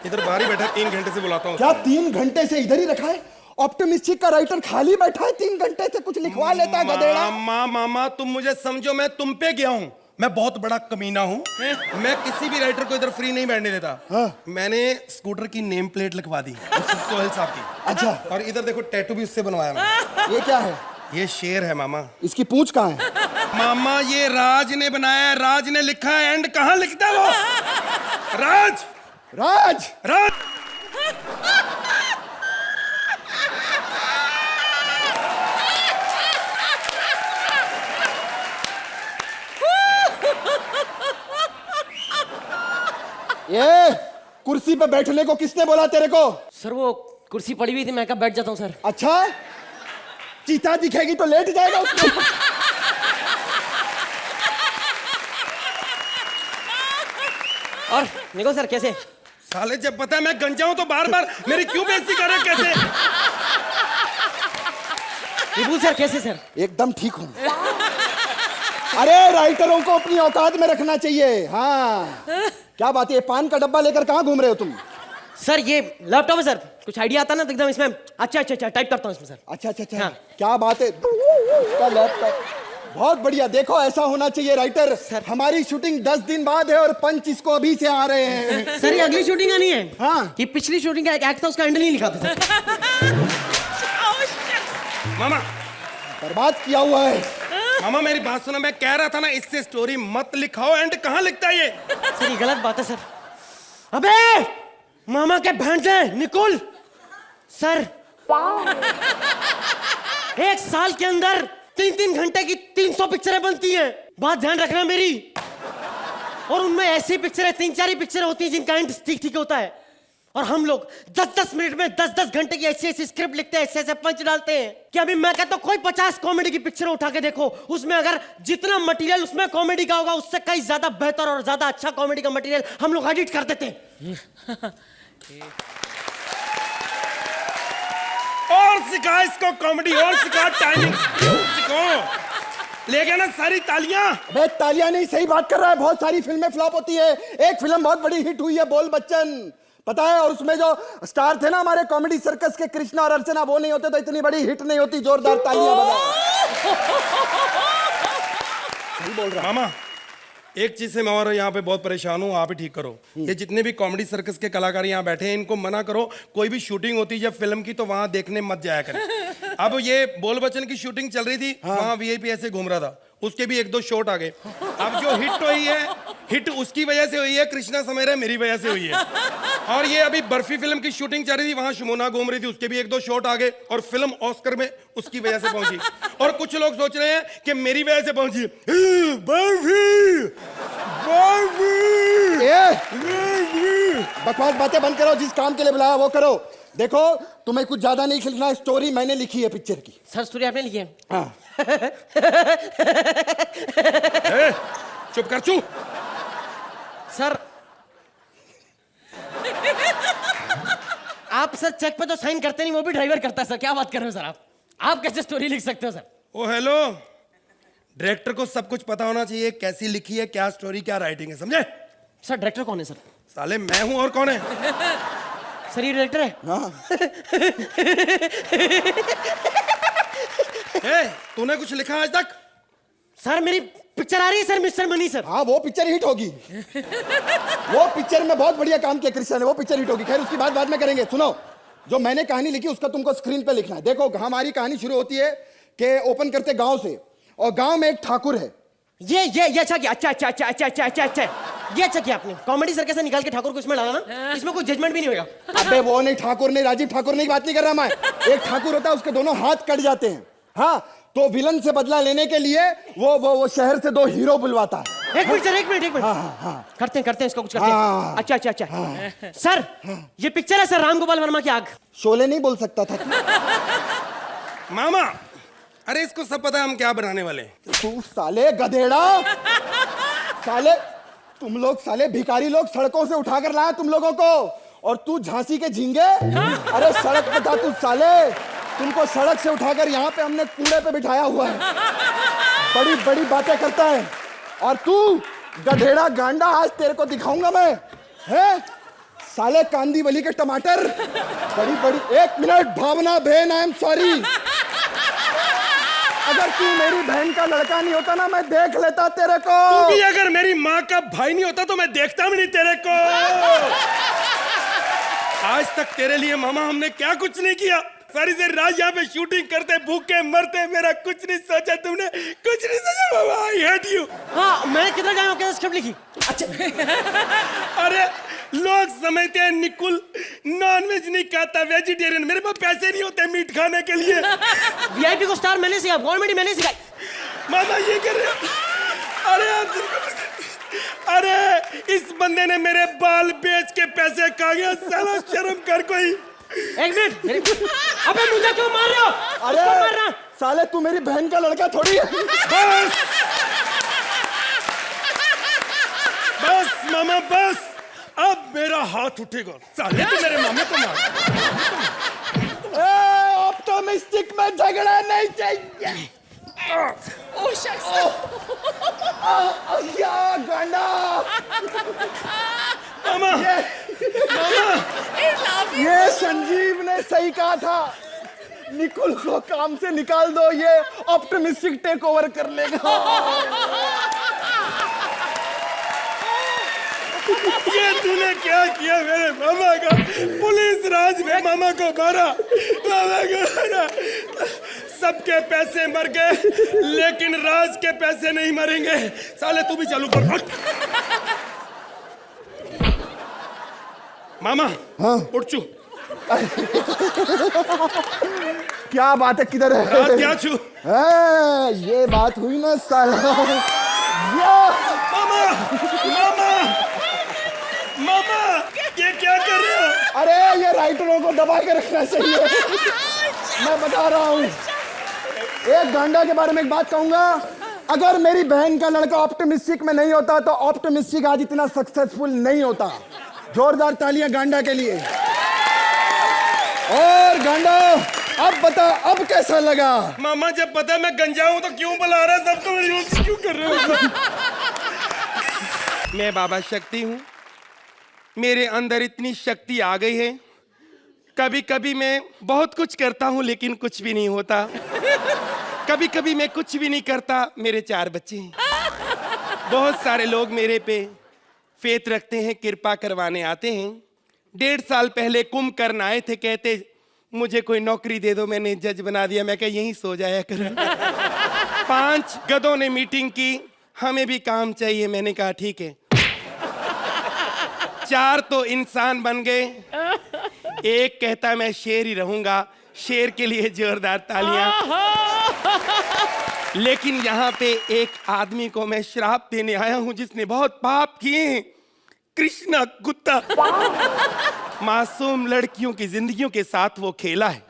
इधर बाहर ही बैठा, 3 घंटे से बुलाता हूँ। क्या 3 घंटे से इधर ही रखा है? ऑप्टिमिस्टिक का राइटर खाली बैठा है, 3 घंटे से कुछ लिखवा लेता है गधेड़ा। मामा तुम मुझे समझो, मैं तुम पे गया हूँ, मैं बहुत बड़ा कमीना हूँ। मैं किसी भी राइटर को इधर फ्री नहीं बैठने देता। हाँ। मैंने स्कूटर की नेम प्लेट लिखवा दी सोहेल साहब की। अच्छा। और इधर देखो टैटू भी उससे बनवाया मैंने। ये क्या है? ये शेर है मामा। इसकी पूंछ कहाँ है? मामा ये राज ने बनाया है, राज ने लिखा है। एंड कहाँ लिखता है वो? राज राज राज ये कुर्सी पे बैठने को किसने बोला तेरे को? सर वो कुर्सी पड़ी हुई थी, मैं कहा बैठ जाता हूँ सर। अच्छा, चीता दिखेगी तो लेट जाएगा उसके ऊपर। और निको सर कैसे? साले जब पता है मैं गंजा हूं तो बार बार मेरी क्यों बेइज्जती कर रहे हो? कैसे? विपुल सर कैसे सर? एकदम ठीक हूँ। अरे राइटरों को अपनी औकात में रखना चाहिए। हाँ क्या बात है, पान का डब्बा लेकर कहाँ घूम रहे हो तुम? सर ये लैपटॉप है सर, कुछ आइडिया आता ना तो एकदम इसमें अच्छा टाइप करता हूँ इसमें सर। अच्छा अच्छा अच्छा हाँ। क्या बात है, उसका लैपटॉप बहुत बढ़िया। देखो ऐसा होना चाहिए राइटर। हमारी शूटिंग 10 दिन बाद है और पंच इसको अभी से आ रहे हैं। सर ये अगली शूटिंग आनी है। हाँ। ये पिछली शूटिंग का एक एक्ट था, उसका एंड नहीं लिखा था सर। मामा बर्बाद किया हुआ है। मामा मेरी बात सुनो, मैं कह रहा था ना इससे स्टोरी मत लिखाओ। एंड कहाँ लिखता है ये? सर ये गलत बात है सर। अबे मामा के भांजे निकुल सर, 1 साल के अंदर 3-3 घंटे की 300 पिक्चरें बनती हैं। बात ध्यान रखना मेरी। और उनमें ऐसी पिक्चरें 3-4 ही पिक्चरें होती हैं जिनका एंड ठीक होता है। और हम लोग 10-10 मिनट में 10-10 घंटे की ऐसी स्क्रिप्ट लिखते हैं, ऐसे पंच डालते हैं कि अभी मैं कहता हूं कोई 50 कॉमेडी की पिक्चर उठा के देखो, उसमें अगर जितना मटेरियल उसमें कॉमेडी का होगा उससे कई ज्यादा बेहतर और ज्यादा अच्छा कॉमेडी का मटेरियल हम लोग एडिट कर देते हैं। और सिखा इसको कॉमेडी, और सिखा टाइमिंग सिखो। ले गया ना सारी तालियां। अबे तालियां नहीं, सही बात कर रहा है। बहुत सारी फिल्में फ्लॉप होती है। एक फिल्म बहुत बड़ी हिट हुई है, बोल बच्चन, पता है? और उसमें जो स्टार थे ना हमारे कॉमेडी सर्कस के, कृष्णा और अर्चना, वो नहीं होते तो इतनी बड़ी हिट नहीं होती। जोरदार तालियां बजाओ। सही बोल रहा मामा एक चीज से मैं और यहाँ पे बहुत परेशान हूँ, आप ही ठीक करो। ये जितने भी कॉमेडी सर्कस के कलाकार यहाँ बैठे हैं इनको मना करो, कोई भी शूटिंग होती है जब फिल्म की तो वहां देखने मत जाया करें। अब ये बोल बच्चन की शूटिंग चल रही थी, वहां वीआईपी ऐसे घूम रहा था, उसके भी 1-2 शॉट आ गए। अब जो हिट हुई है, हिट उसकी वजह से हुई है, कृष्णा समेरा मेरी वजह से हुई है। और ये अभी बर्फी फिल्म की शूटिंग चल रही थी, वहां शमोना घूम रही थी, उसके भी 1-2 शॉट आ गए, और फिल्म ऑस्कर में उसकी वजह से पहुंची। और कुछ लोग सोच रहे हैं कि मेरी वजह से पहुंची। बर्फी बकवास बातें बंद करो, जिस काम के लिए बुलाया वो करो। देखो तुम्हें कुछ ज्यादा नहीं लिखना, स्टोरी मैंने लिखी है पिक्चर की। सर स्टोरी आपने लिखी है? हाँ। चुप कर चुप। सर आप सर चेक पे तो साइन करते नहीं, वो भी ड्राइवर करता है सर। क्या बात कर रहे हो सर आप कैसे स्टोरी लिख सकते हो सर? ओ हेलो, डायरेक्टर को सब कुछ पता होना चाहिए, कैसी लिखी है, क्या स्टोरी, क्या राइटिंग है, समझे? सर डायरेक्टर कौन है सर? साले मैं हूं, और कौन है? सर ये डायरेक्टर है? तूने कुछ लिखा आज तक? सर मेरी पिक्चर आ रही है सर, मिस्टर मनी सर। हाँ वो पिक्चर हिट होगी। वो पिक्चर में बहुत बढ़िया काम किया कृष्णा ने, वो पिक्चर हिट होगी। खैर उसकी बात बाद में करेंगे। सुनो, जो मैंने कहानी लिखी उसका तुमको स्क्रीन पे लिखना है। देखो हमारी कहानी शुरू होती है कि ओपन करते गांव से, और गांव में एक ठाकुर है। ये अच्छा किया, अच्छा ये अच्छा किया आपने। कॉमेडी सर कैसे निकाल के ठाकुर को इसमें डाला ना, इसमें कोई जजमेंट भी नहीं होगा। अबे वो नहीं, ठाकुर नहीं, राजीव ठाकुर नहीं, बात नहीं कर रहा मैं। एक ठाकुर होता है, उसके दोनों हाथ कट जाते हैं। हाँ, तो विलन से बदला लेने के लिए वो शहर से 2 हीरो बुलवाता है। एक मिनट हाँ। करते हैं इसको कुछ करते हैं। हाँ। अच्छा सर ये पिक्चर है सर राम गोपाल वर्मा की आग। शोले नहीं बोल सकता था मामा, अरे इसको सब पता है हम क्या बनाने वाले हैं। तू साले गधेड़ा, साले तुम लोग साले भिखारी लोग सड़कों से उठाकर लाया तुम लोगों को, और तू झांसी के झींगे। अरे सड़क पे था तू साले, तुमको सड़क से उठाकर यहाँ पे हमने कूड़े पे बिठाया हुआ है। बड़ी बड़ी बातें करता है, और तू गधेड़ा गांडा, आज तेरे को दिखाऊंगा मैं। है साले कांदी वली के टमाटर, बड़ी 1 मिनट भावना बहन, आई एम सॉरी। अगर तू मेरी बहन का लड़का नहीं होता ना, मैं देख लेता तेरे को। तू भी अगर मेरी माँ का भाई नहीं होता तो मैं देखता भी नहीं तेरे को। आज तक तेरे लिए मामा हमने क्या कुछ नहीं किया। सारी से रात यहाँ पे शूटिंग करते, भूखे मरते, मेरा कुछ नहीं सोचा तुमने, कुछ नहीं सोचा मामा। I hate you. हाँ मैं किधर जाऊँ, कैसे स्क्रिप्ट लिखी? अच्छा अरे लोग समझते हैं निकुल नॉनवेज नहीं खाता, वेजिटेरियन। मेरे पास पैसे नहीं होते मीट खाने के लिए। वीआईपी को स्टार मैंने सिखाया, कॉमेडी मैंने सिखाई। मामा ये कर रहे हो? अरे अरे इस बंदे ने मेरे बाल बेच के पैसे खा गया, साला शर्म कर कोई। एक मिनट, अबे मुझे क्यों मार रहे हो? अरे साले तू मेरी बहन का लड़का थोड़ी है। बस मामा बस, अब मेरा हाथ उठेगा। साले तू मेरे मामे को मार। ऑप्टिमिस्टिक में झगड़ा नहीं चाहिए। क्या गांडा मामा, ये संजीव ने सही कहा था, निकुल को काम से निकाल दो, ये ऑप्टिमिस्टिक टेक ओवर कर लेगा। ये तूने क्या किया मेरे मामा का? पुलिस राज में मामा को मारा, मामा को मारा। सबके पैसे मर गए, लेकिन राज के पैसे नहीं मरेंगे। साले तू भी चालू कर। मामा हाँ? उठ चू। क्या बात है, किधर है? राज क्या छू? ये बात हुई ना साला। मामा मामा मामा, ये क्या कर रहे हो? अरे ये राइटरों को दबा के रखना चाहिए। मैं बता रहा हूँ, एक गांडा के बारे में एक बात कहूंगा। अगर मेरी बहन का लड़का ऑप्टिमिस्टिक में नहीं होता तो ऑप्टिमिस्टिक आज इतना सक्सेसफुल नहीं होता। जोरदार तालियां गांडा के लिए। और गांडा अब बता, अब कैसा लगा? मामा जब पता मैं गंजा हूं तो क्यों बुला रहा है सबको? मेरी क्यों कर रहे हो? मैं बाबा शक्ति हूं, मेरे अंदर इतनी शक्ति आ गई है, कभी कभी मैं बहुत कुछ करता हूं लेकिन कुछ भी नहीं होता। कभी कभी मैं कुछ भी नहीं करता, मेरे 4 बच्चे हैं। बहुत सारे लोग मेरे पे फेथ रखते हैं, कृपा करवाने आते हैं। 1.5 साल पहले कुंभकर्ण आए थे, कहते मुझे कोई नौकरी दे दो, मैंने जज बना दिया। मैं क्या यहीं सो जाया करूं। 5 गधों ने मीटिंग की, हमें भी काम चाहिए। मैंने कहा ठीक है। 4 तो इंसान बन गए, एक कहता मैं शेर ही रहूंगा। शेर के लिए जोरदार तालियां। लेकिन यहाँ पे एक आदमी को मैं श्राप देने आया हूं जिसने बहुत पाप किए हैं। कृष्णा कुत्ता। मासूम लड़कियों की जिंदगियों के साथ वो खेला है।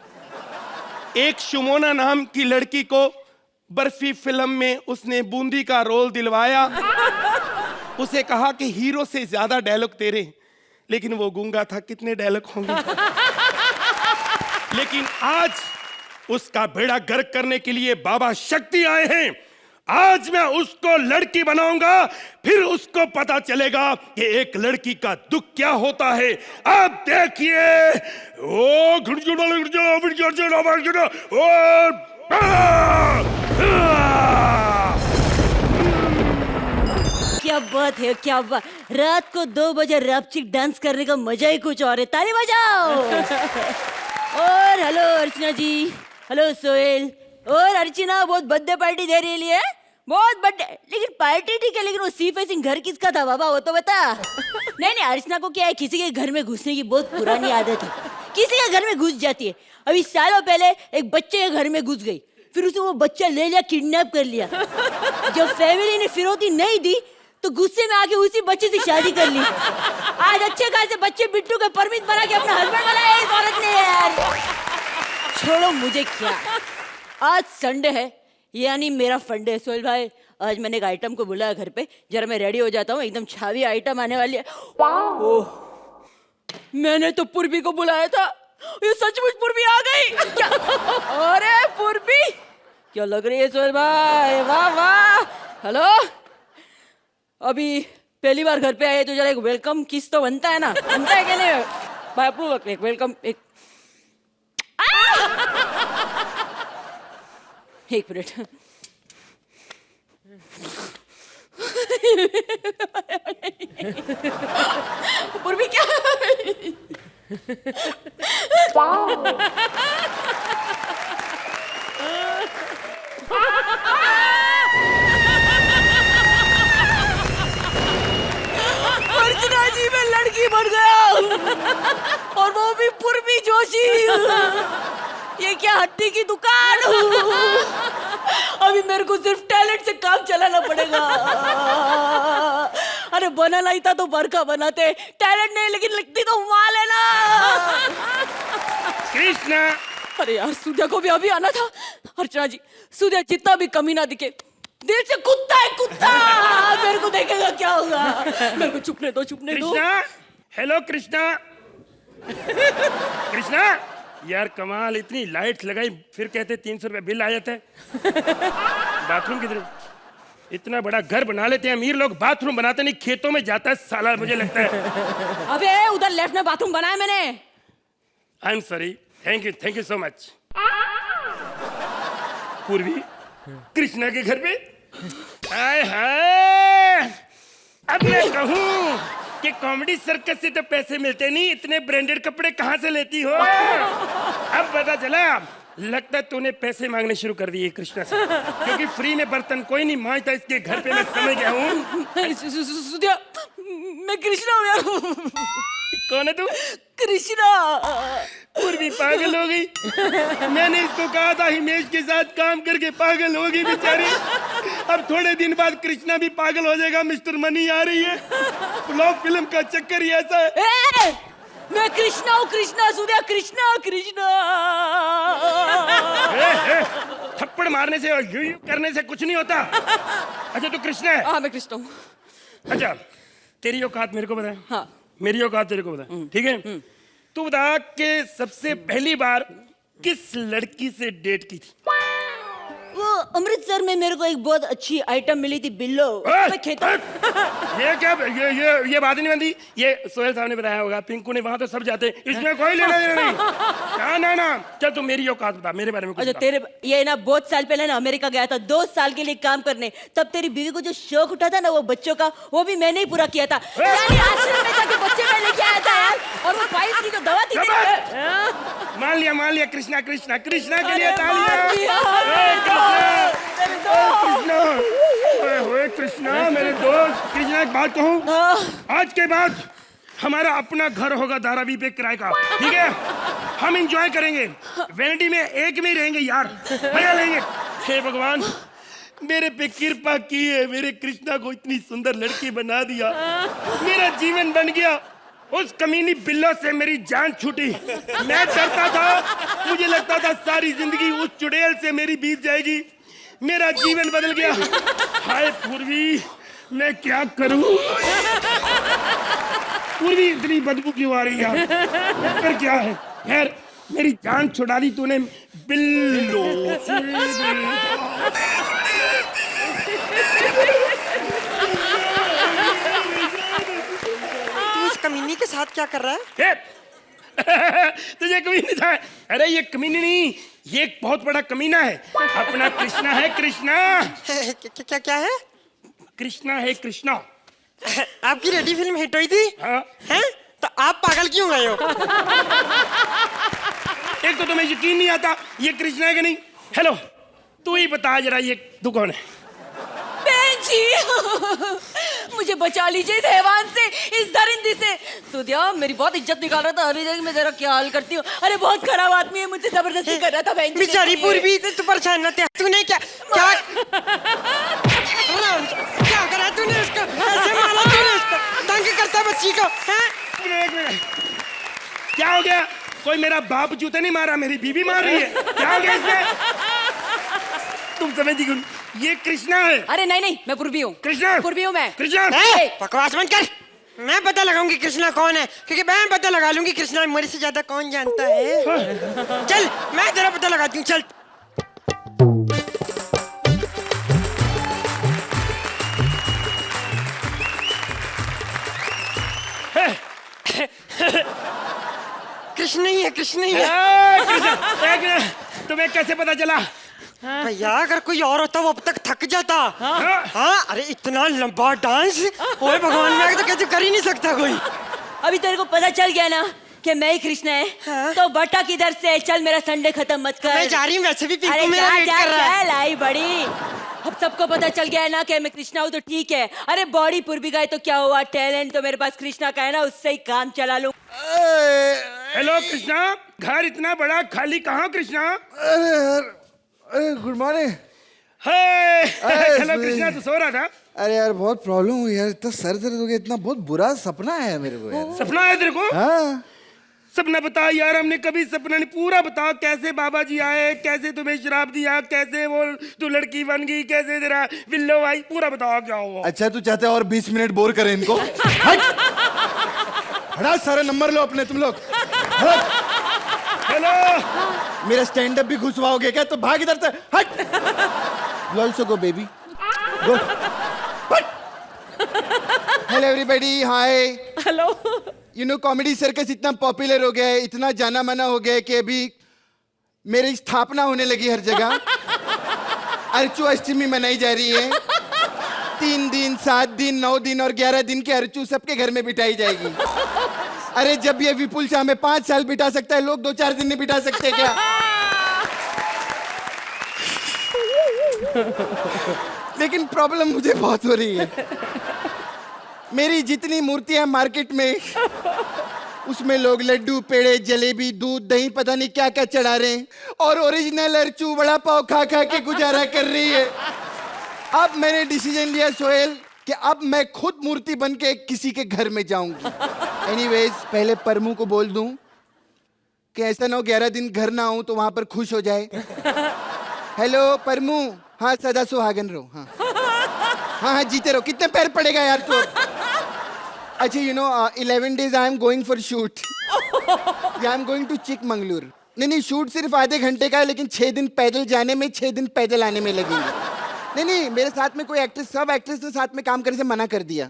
एक शुमोना नाम की लड़की को बर्फी फिल्म में उसने बूंदी का रोल दिलवाया। उसे कहा कि हीरो से ज्यादा डायलॉग तेरे, लेकिन वो गूंगा था, कितने डायलॉग होंगे। लेकिन आज उसका बेड़ा गर्क करने के लिए बाबा शक्ति आए हैं। आज मैं उसको लड़की बनाऊंगा, फिर उसको पता चलेगा कि एक लड़की का दुख क्या होता है। आप देखिए। ओ क्या बात है, क्या बात। रात को 2 बजे रैपचिक डांस करने का मजा ही कुछ और है। ताली बजाओ। और हेलो अर्चना जी, हेलो सोहेल। और अर्चना बहुत बर्थडे पार्टी दे रही है, बहुत बर्थडे। लेकिन पार्टी ठीक है, लेकिन वो सी फेसिंग घर किसका था बाबा, वो तो बता। नहीं, अर्चना को क्या है, किसी के घर में घुसने की बहुत पुरानी आदत है। किसी के घर में घुस जाती है। अभी सालों पहले एक बच्चे के घर में घुस गई, फिर उसे वो बच्चा ले लिया, किडनैप कर लिया। जब फैमिली ने फिरौती नहीं दी तो गुस्से में आके उसी बच्चे से शादी कर ली। आज अच्छे खासे बच्चे बिट्टू के परमित बना के अपना हस्बैंड बनाया इस औरत ने। यार छोड़ो मुझे क्या, आज संडे है, यानी मेरा फंडे है। सोहेल भाई, आज मैंने एक आइटम को बुलाया घर पे, जरा मैं रेडी हो जाता हूँ, एकदम छावी आइटम आने वाली है। ओह, मैंने तो पूर्वी को बुलाया था, ये सचमुच पूर्वी आ गई क्या? अरे पूर्वी क्या लग रही है सोहेल भाई, वाह वाह। हेलो, अभी पहली बार घर पे आए तो जरा एक वेलकम किस तो बनता है ना, बनता है क्या नहीं भाई? अपूर्व एक वेलकम, एक मिनट। पूर्वी क्या? अर्चना जी, मैं लड़की बन गया, और वो भी पूर्वी जोशी। ये क्या हड्डी की दुकान? अभी मेरे को सिर्फ टैलेंट से काम चलाना पड़ेगा। अरे बनाना ही था तो बरखा बनाते, टैलेंट नहीं लेकिन लगती तो माल है ना। कृष्णा। अरे यार, सूर्या को भी अभी आना था। अर्चना जी, सूर्या जितना भी कमी ना दिखे, दिल से कुत्ता है कुत्ता। मेरे को देखेगा क्या होगा। मेरे को चुपने दो, चुपने दो। कृष्णा, हेलो कृष्णा। कृष्णा यार, कमाल, इतनी लाइट्स लगाई, फिर कहते 300 रुपए बिल आ जाता है। बाथरूम किधर? इतना बड़ा घर बना लेते हैं अमीर लोग, बाथरूम बनाते नहीं, खेतों में जाता है साला, मुझे लगता है। अबे उधर लेफ्ट में बाथरूम बनाया मैंने। I am sorry, thank you so much. पूर्वी कृष्णा के घर पे? हाय हाय, अब मैं कहूँ कि कॉमेडी सर्कस से तो पैसे मिलते नहीं, इतने ब्रांडेड कपड़े कहाँ से लेती हो? अब पता चला, लगता है तूने पैसे मांगने शुरू कर दिए कृष्णा से, क्योंकि फ्री में बर्तन कोई नहीं मांजता इसके घर पे। मैं समझ गया हूँ। सुधिया, मैं कृष्णा हूँ यार। कौन है तू? कृष्णा। पूर्वी पागल हो गई। मैंने इसको कहा था हिमेश के साथ काम करके पागल होगी बेचारी। अब थोड़े दिन बाद कृष्णा भी पागल हो जाएगा। मिस्टर मनी आ रही है। फ्लॉप फिल्म का चक्कर ही ऐसा है। मैं कृष्णा हूँ, कृष्णा सूर्या, कृष्णा कृष्णा। थप्पड़ मारने से और यूं करने से कुछ नहीं होता। अच्छा तू कृष्णा है? हाँ मैं कृष्णा हूँ। अच्छा तेरी औकात मेरे को बता। हाँ मेरी औकात तेरे को बता, ठीक है? तू बता कि सबसे पहली बार किस लड़की से डेट की थी? वो अमृतसर में मेरे को एक बहुत अच्छी आइटम मिली थी बिल्लो। मैं खेता ये क्या ये बात नहीं बनती। ये सोहेल साहब ने बताया होगा, पिंकू ने, वहां तो सब जाते हैं, इसमें कोई लेना देना नहीं। ना ना चल तू मेरी औकात बता, मेरे बारे में कुछ अच्छा बता। तेरे ये ना बहुत साल पहले ना अमेरिका गया था 2 साल के लिए काम करने। तब तेरी बीवी को जो शौक उठा था ना वो बच्चों का, वो भी मैंने ही पूरा किया था। यानी आश्रम में जाके बच्चे मैं लेके आया था यार। और वो फाइल की जो दवा थी मान लिया कृष्णा कृष्णा कृष्णा के लिए तालियां। कृष्णा मेरे दोस्त, कृष्णा एक बात कहूं, आज के बाद हमारा अपना घर होगा धारावी पे किराए का, ठीक है? हम एंजॉय करेंगे, वैनिटी में एक में ही रहेंगे यार, मजा लेंगे। हे भगवान मेरे पे कृपा की है, मेरे कृष्णा को इतनी सुंदर लड़की बना दिया, मेरा जीवन बन गया। उस कमीनी बिल्लो से मेरी जान छूटी। मैं डरता था, मुझे लगता था सारी जिंदगी उस चुड़ैल से मेरी बीत जाएगी। मेरा जीवन बदल गया। हाय पूर्वी, मैं क्या करूं? पूर्वी इतनी बदबू क्यों आ रही है? फिर क्या है? खैर मेरी जान छुड़ा दी तूने बिल्लो। कमीनी के साथ क्या कर रहा है? तुझे कमीनी था? अरे ये कमीनी नहीं, ये एक बहुत बड़ा कमीना है। अपना कृष्णा है, कृष्णा। क्या क्या है? कृष्णा है, कृष्णा। आपकी रेडी फिल्म हिट हुई थी? हाँ। हैं? तो आप पागल क्यों गए हो? एक तो तुम्हें यकीन नहीं आता ये कृष्णा है कि नहीं। हेलो तू ही बता जरा ये तू कौन है? बहन जी मुझे बचा लीजिए इस हैवान से, इस दरिंदे से। सुधिया मेरी बहुत इज्जत निकाल रहा था, अरे मैं जरा क्या हाल करती हूँ। अरे बहुत खराब आदमी है, मुझे जबरदस्ती कर रहा था बहन जी। बेचारी पूर्वी तू परेशान न थे। तूने क्या क्या क्या करा तूने उसको? ऐसे मारा तूने उसको? तंग करता बच्ची को, हैं? एक मिनट, क्या हो गया? कोई मेरा बाप जूते नहीं मारा, मेरी बीवी मार रही है। क्या हो गया इसमें? तुम समझी क्यों? ये कृष्णा है। अरे नहीं नहीं, मैं पूर्वी हूँ। कृष्णा पूर्वी हूँ मैं। कृष्णा बकवास मत कर। मैं पता लगाऊंगी कृष्णा कौन है, क्योंकि मैं पता लगा लूंगी कृष्णा मेरे से ज्यादा कौन जानता है। चल मैं तेरा पता लगाती हूँ, चल। कृष्ण ही है, कृष्ण ही है। तुम्हें कैसे पता चला? भैया अगर कोई और होता वो अब तक थक जाता। हाँ अरे इतना लंबा डांस, ओए भगवान, मैं तो कैसे कर ही नहीं सकता कोई। अभी तेरे को पता चल गया ना कि मैं ही कृष्ण है। हाँ? तो बटा किधर से? चल मेरा संडे खत्म मत कर। मैं जा रही हूँ, वैसे भी अरे पिंकू मेरा वेट कर रहा है। लाई बड़ी, अब सबको पता चल गया है ना कि मैं कृष्णा हूँ तो ठीक है। अरे बॉडी पूर्वी गए तो क्या हुआ, टैलेंट तो मेरे पास कृष्णा का है ना, उससे ही काम चला लूं। हेलो कृष्णा, घर इतना बड़ा खाली कहाँ कृष्णा? अरे गुड मॉर्निंग। हेलो कृष्णा, तू सो रहा था? अरे यार बहुत प्रॉब्लम हुई यार, इतना सर दर्द हो गया, इतना बहुत बुरा सपना है मेरे को यार। सपना है तेरे को? हाँ सपना बता यार, हमने कभी सपना नहीं। पूरा बता, कैसे बाबा जी आए, कैसे तुम्हें शराब दिया, कैसे वो तू लड़की बन गई, कैसे तेरा बिल्लो आई, पूरा बताओ क्या हुआ। अच्छा तू चाहते और 20 मिनट बोर करें इनको? हटा सारे नंबर लो अपने तुम लोग। हेलो मेरा स्टैंड अप भी घुसवाओगे क्या? तो भाग इधर से, हट। You also go baby, go. Hello everybody, hi. Hello. You know comedy circus इतना पॉपुलर हो गया है, इतना जाना माना हो गया है कि अभी मेरी स्थापना होने लगी हर जगह। अर्चू अष्टमी मनाई जा रही है। 3 दिन, 7 दिन, 9 दिन और 11 दिन के अर्चू सबके घर में बिठाई जाएगी। अरे जब ये विपुल शाह में 5 साल बिठा सकता है, लोग 2-4 दिन नहीं बिठा सकते क्या? लेकिन प्रॉब्लम मुझे बहुत हो रही है। मेरी जितनी मूर्तियां मार्केट में, उसमें लोग लड्डू, पेड़े, जलेबी, दूध, दही, पता नहीं क्या क्या चढ़ा रहे हैं, और ओरिजिनल अर्चू बड़ा पाव खा खा के गुजारा कर रही है। अब मैंने डिसीजन लिया सोहेल कि अब मैं खुद मूर्ति बन के किसी के घर में जाऊंगी। एनीवेज पहले परमू को बोल दूं कि ऐसा ना हो 11 दिन घर ना आऊं तो वहां पर खुश हो जाए। हेलो परमू, हाँ सदा सुहागन रहो। हाँ हाँ जीते रहो। कितने पैर पड़ेगा यार तू? अच्छा you know 11 days I am going for shoot. I am going to Chikmagalur. नहीं, शूट सिर्फ आधे घंटे का है, लेकिन 6 दिन पैदल जाने में, 6 दिन पैदल आने में लगेंगे। नहीं, मेरे साथ में कोई एक्ट्रेस, सब एक्ट्रेस ने साथ में काम करने से मना कर दिया।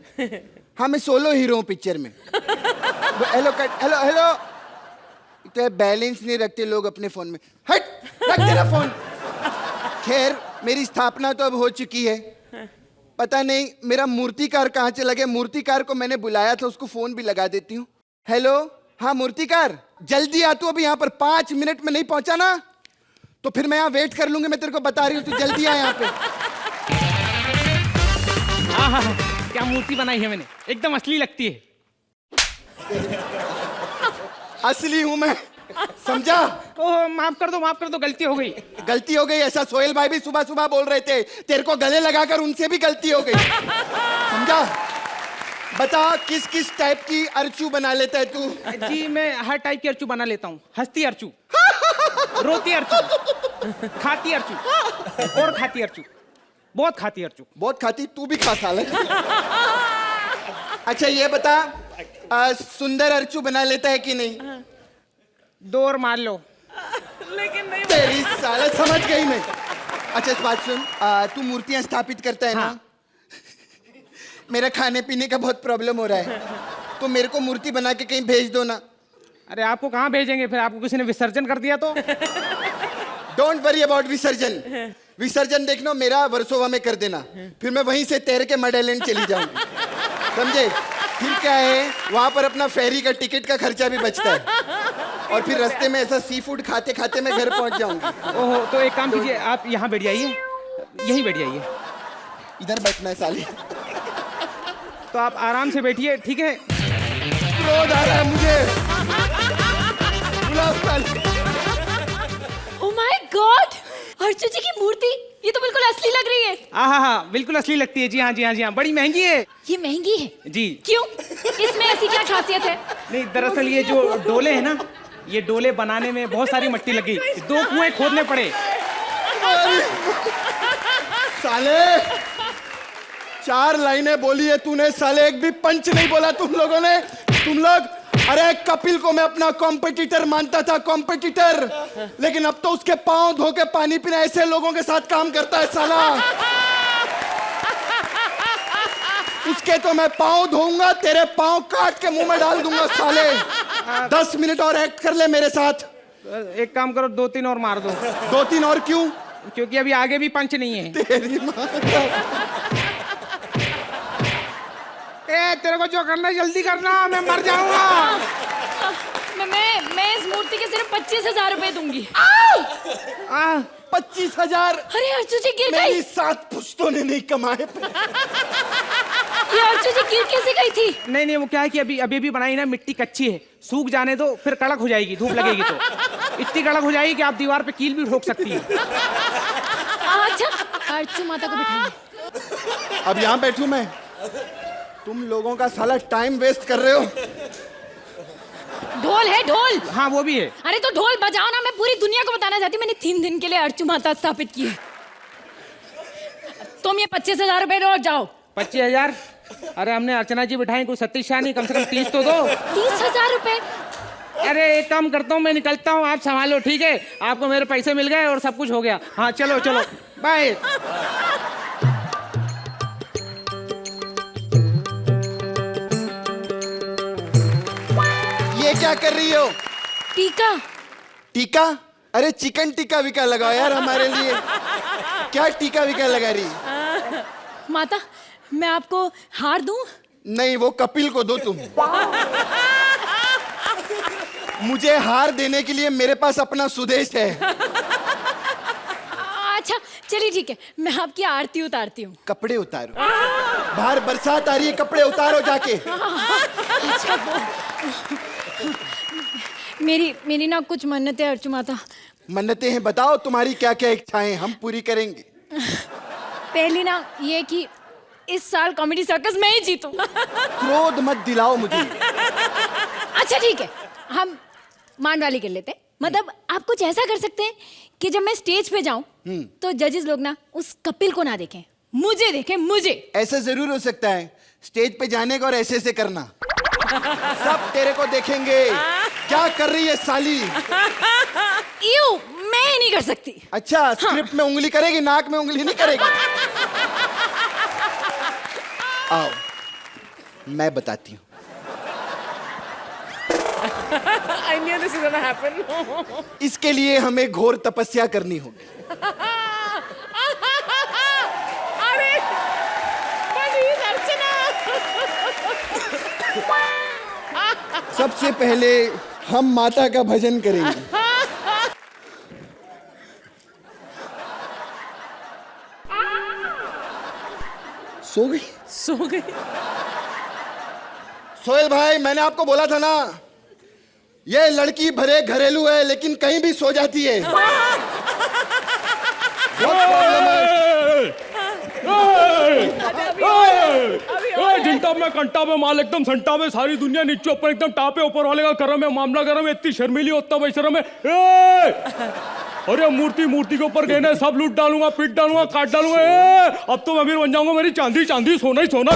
हाँ, मैं सोलो हीरो हूँ पिक्चर में। Hello cut, hello hello. तो बैलेंस नहीं रखते लोग अपने फोन में। हट, रख तेरा फोन। खैर, मेरी स्थापना तो अब हो चुकी है। पता नहीं मेरा मूर्तिकार कहाँ चला गया। मूर्तिकार को मैंने बुलाया था, उसको फोन भी लगा देती हूँ। हेलो, हाँ मूर्तिकार, जल्दी आ तू। अभी यहाँ पर 5 मिनट में नहीं पहुंचा ना तो फिर मैं यहाँ वेट कर लूंगी। मैं तेरे को बता रही हूँ, तू जल्दी आ यहाँ पे। हाँ, क्या मूर्ति बनाई है मैंने, एकदम असली लगती है। असली हूँ मैं, समझा? ओह, माफ कर दो, गलती हो गई। गलती हो गई? ऐसा सोहेल भाई भी सुबह सुबह बोल रहे थे, तेरे को गले लगाकर उनसे भी गलती हो गई। समझा? बता, किस किस टाइप की अर्चू बना लेता है तू? जी, मैं हर टाइप की अर्चू बना लेता हूँ। हंसती अर्चू, रोती अर्चू, खाती अर्चू और खाती अर्चू, बहुत खाती अर्चू। बहुत खाती? तू भी खा साले। अच्छा ये बता, सुंदर अर्चू बना लेता है कि नहीं? 2 और मार लो। लेकिन नहीं तेरी साले, समझ गई मैं। अच्छा इस बात सुन, तू मूर्तियां स्थापित करता है ना? मेरा खाने पीने का बहुत प्रॉब्लम हो रहा है, तो मेरे को मूर्ति बना के कहीं भेज दो ना। अरे आपको कहाँ भेजेंगे, फिर आपको किसी ने विसर्जन कर दिया तो? डोंट वरी अबाउट विसर्जन। विसर्जन देखना मेरा वर्सोवा में कर देना, फिर मैं वहीं से तैर के मडेलैंड चली जाऊंगी। समझे? फिर क्या है, वहां पर अपना फेरी का टिकट का खर्चा भी बचता है, और फिर रास्ते में ऐसा सी फूड खाते खाते मैं घर पहुंच जाऊंगी। ओहो, तो एक काम कीजिए, आप यहाँ बैठ जाइए, यहीं बैठ जाइए। इधर बैठना है साली। तो आप आराम से बैठिए, ठीक है? क्रोध आ रहा है मुझे। बुलाओ साली। ओह माय गॉड, अर्चू जी की मूर्ति, ये तो बिल्कुल असली लग रही है। हाँ, बिल्कुल असली लगती है। जी हाँ, बड़ी महंगी है। ये महंगी है जी। क्यों? इसमें ऐसी क्या खासियत है? नहीं, दरअसल ये जो डोले हैं ना, ये डोले बनाने में बहुत सारी मिट्टी लगी, 2 कुएं खोदने पड़े। साले 4 लाइनें बोली है तूने, साले एक भी पंच नहीं बोला तुम लोगों ने। तुम लोग, अरे कपिल को मैं अपना कॉम्पिटिटर मानता था, कॉम्पिटिटर, लेकिन अब तो उसके पांव धो के पानी पीना ऐसे लोगों के साथ काम करता है साला। उसके तो मैं पांव धोऊंगा, तेरे पांव काट के मुंह में डाल दूंगा साले। 10 मिनट और एक्ट कर ले मेरे साथ। एक काम करो, 2-3 और मार दो। 2-3 और क्यों? क्योंकि अभी आगे भी पंच नहीं है। तेरी माँ तेरे को जो करना है जल्दी करना, मैं मर जाऊंगा। मैं इस मूर्ति के सिर्फ 25,000 रुपए दूंगी। 25,000? अरे अर्चू जी गिर गई। मेरी 7 पुश्तों ने नहीं कमाए। ये अर्चू जी गिर कैसे गई थी? नहीं, वो क्या है कि अभी बनाई ना, मिट्टी कच्ची है, सूख जाने दो, फिर कड़क हो जाएगी, धूप लगेगी तो इतनी कड़क हो जाएगी कि आप दीवार पे कील भी ठोक सकती है। अच्छा, अर्चू माता को बिठाइए। अब यहाँ बैठूं मैं? तुम लोगों का साला टाइम वेस्ट कर रहे हो। ढोल है, ढोल। हाँ, वो भी है। अरे तो ढोल बजाओ ना, मैं पूरी दुनिया को बताना चाहती हूँ मैंने 3 दिन के लिए अर्चू माता स्थापित की है। तुम ये 25,000 रुपए लो और जाओ। 25,000? अरे हमने अर्चना जी बिठाई, कोई सतीश शाह नहीं, कम से कम 30 तो दो। 30,000 रुपए? अरे एक काम करता हूँ, मैं निकलता हूँ, आप संभालो, ठीक है? आपको मेरे पैसे मिल गए और सब कुछ हो गया। हाँ चलो, बाय। ये क्या कर रही हो? टीका। टीका? अरे चिकन टीका विका लगाओ यार हमारे लिए। क्या टीका विका लगा रही? माता, मैं आपको हार दूं? नहीं, वो कपिल को दो तुम। मुझे हार देने के लिए मेरे पास अपना सुदेश है। अच्छा चलिए ठीक है, मैं आपकी आरती उतारती हूँ। कपड़े उतारो, बाहर बरसात आ रही है, कपड़े उतारो जाके। अच्छा मेरी ना कुछ मन्नतें अर्चू माता। मन्नतें हैं? बताओ तुम्हारी क्या क्या इच्छाएं, हम पूरी करेंगे। पहली ना ये कि इस साल कॉमेडी सर्कस में ही जीतूं। क्रोध मत दिलाओ मुझे। अच्छा ठीक है, हम मान वाली कर लेते हैं। मतलब आप कुछ ऐसा कर सकते हैं कि जब मैं स्टेज पे जाऊं तो जजेस लोग ना उस कपिल को ना देखें, मुझे देखें, मुझे। ऐसा जरूर हो सकता है, स्टेज पे जाने का और ऐसे करना, सब तेरे को देखेंगे। क्या कर रही है साली? यू मैं नहीं कर सकती। अच्छा, स्क्रिप्ट में उंगली करेगी, नाक में उंगली नहीं करेगी। आओ मैं बताती हूँ। I knew this was gonna happen. इसके लिए हमें घोर तपस्या करनी होगी। अरे प्लीज अर्चना। सबसे पहले हम माता का भजन करेंगे। सो गई? सो गई। सोहेल भाई, मैंने आपको बोला था ना, ये लड़की भरे घरेलू है लेकिन कहीं भी सो जाती है। बहुत प्रॉब्लम है। घंटा में कंटा में माल एकदम संटा में, सारी दुनिया नीचे ऊपर एकदम टापे, ऊपर वाले का करम है, मामला गरम है, इतनी शर्मीली होता भाई शर्म है। अरे मूर्ति मूर्ति के ऊपर गए, सब लूट डालूंगा, पीट डालूंगा, काट डालूंगा। अब तो मैं अमीर बन जाऊंगा, मेरी चांदी चांदी, सोना ही सोना।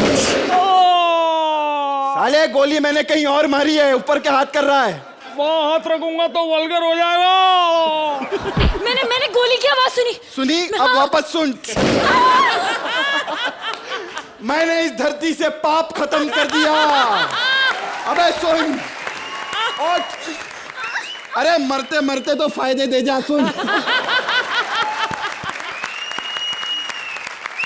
साले गोली मैंने कहीं और मारी है, ऊपर क्या हाथ कर रहा है? वहाँ हाथ रखूंगा तो वल्गर हो जाएगा। मैंने गोली की आवाज सुनी। सुनी? अब वापस सुन। मैंने इस धरती से पाप खत्म कर दिया। अबे सुन। उठ। अरे मरते मरते तो फायदे दे जा, सुन।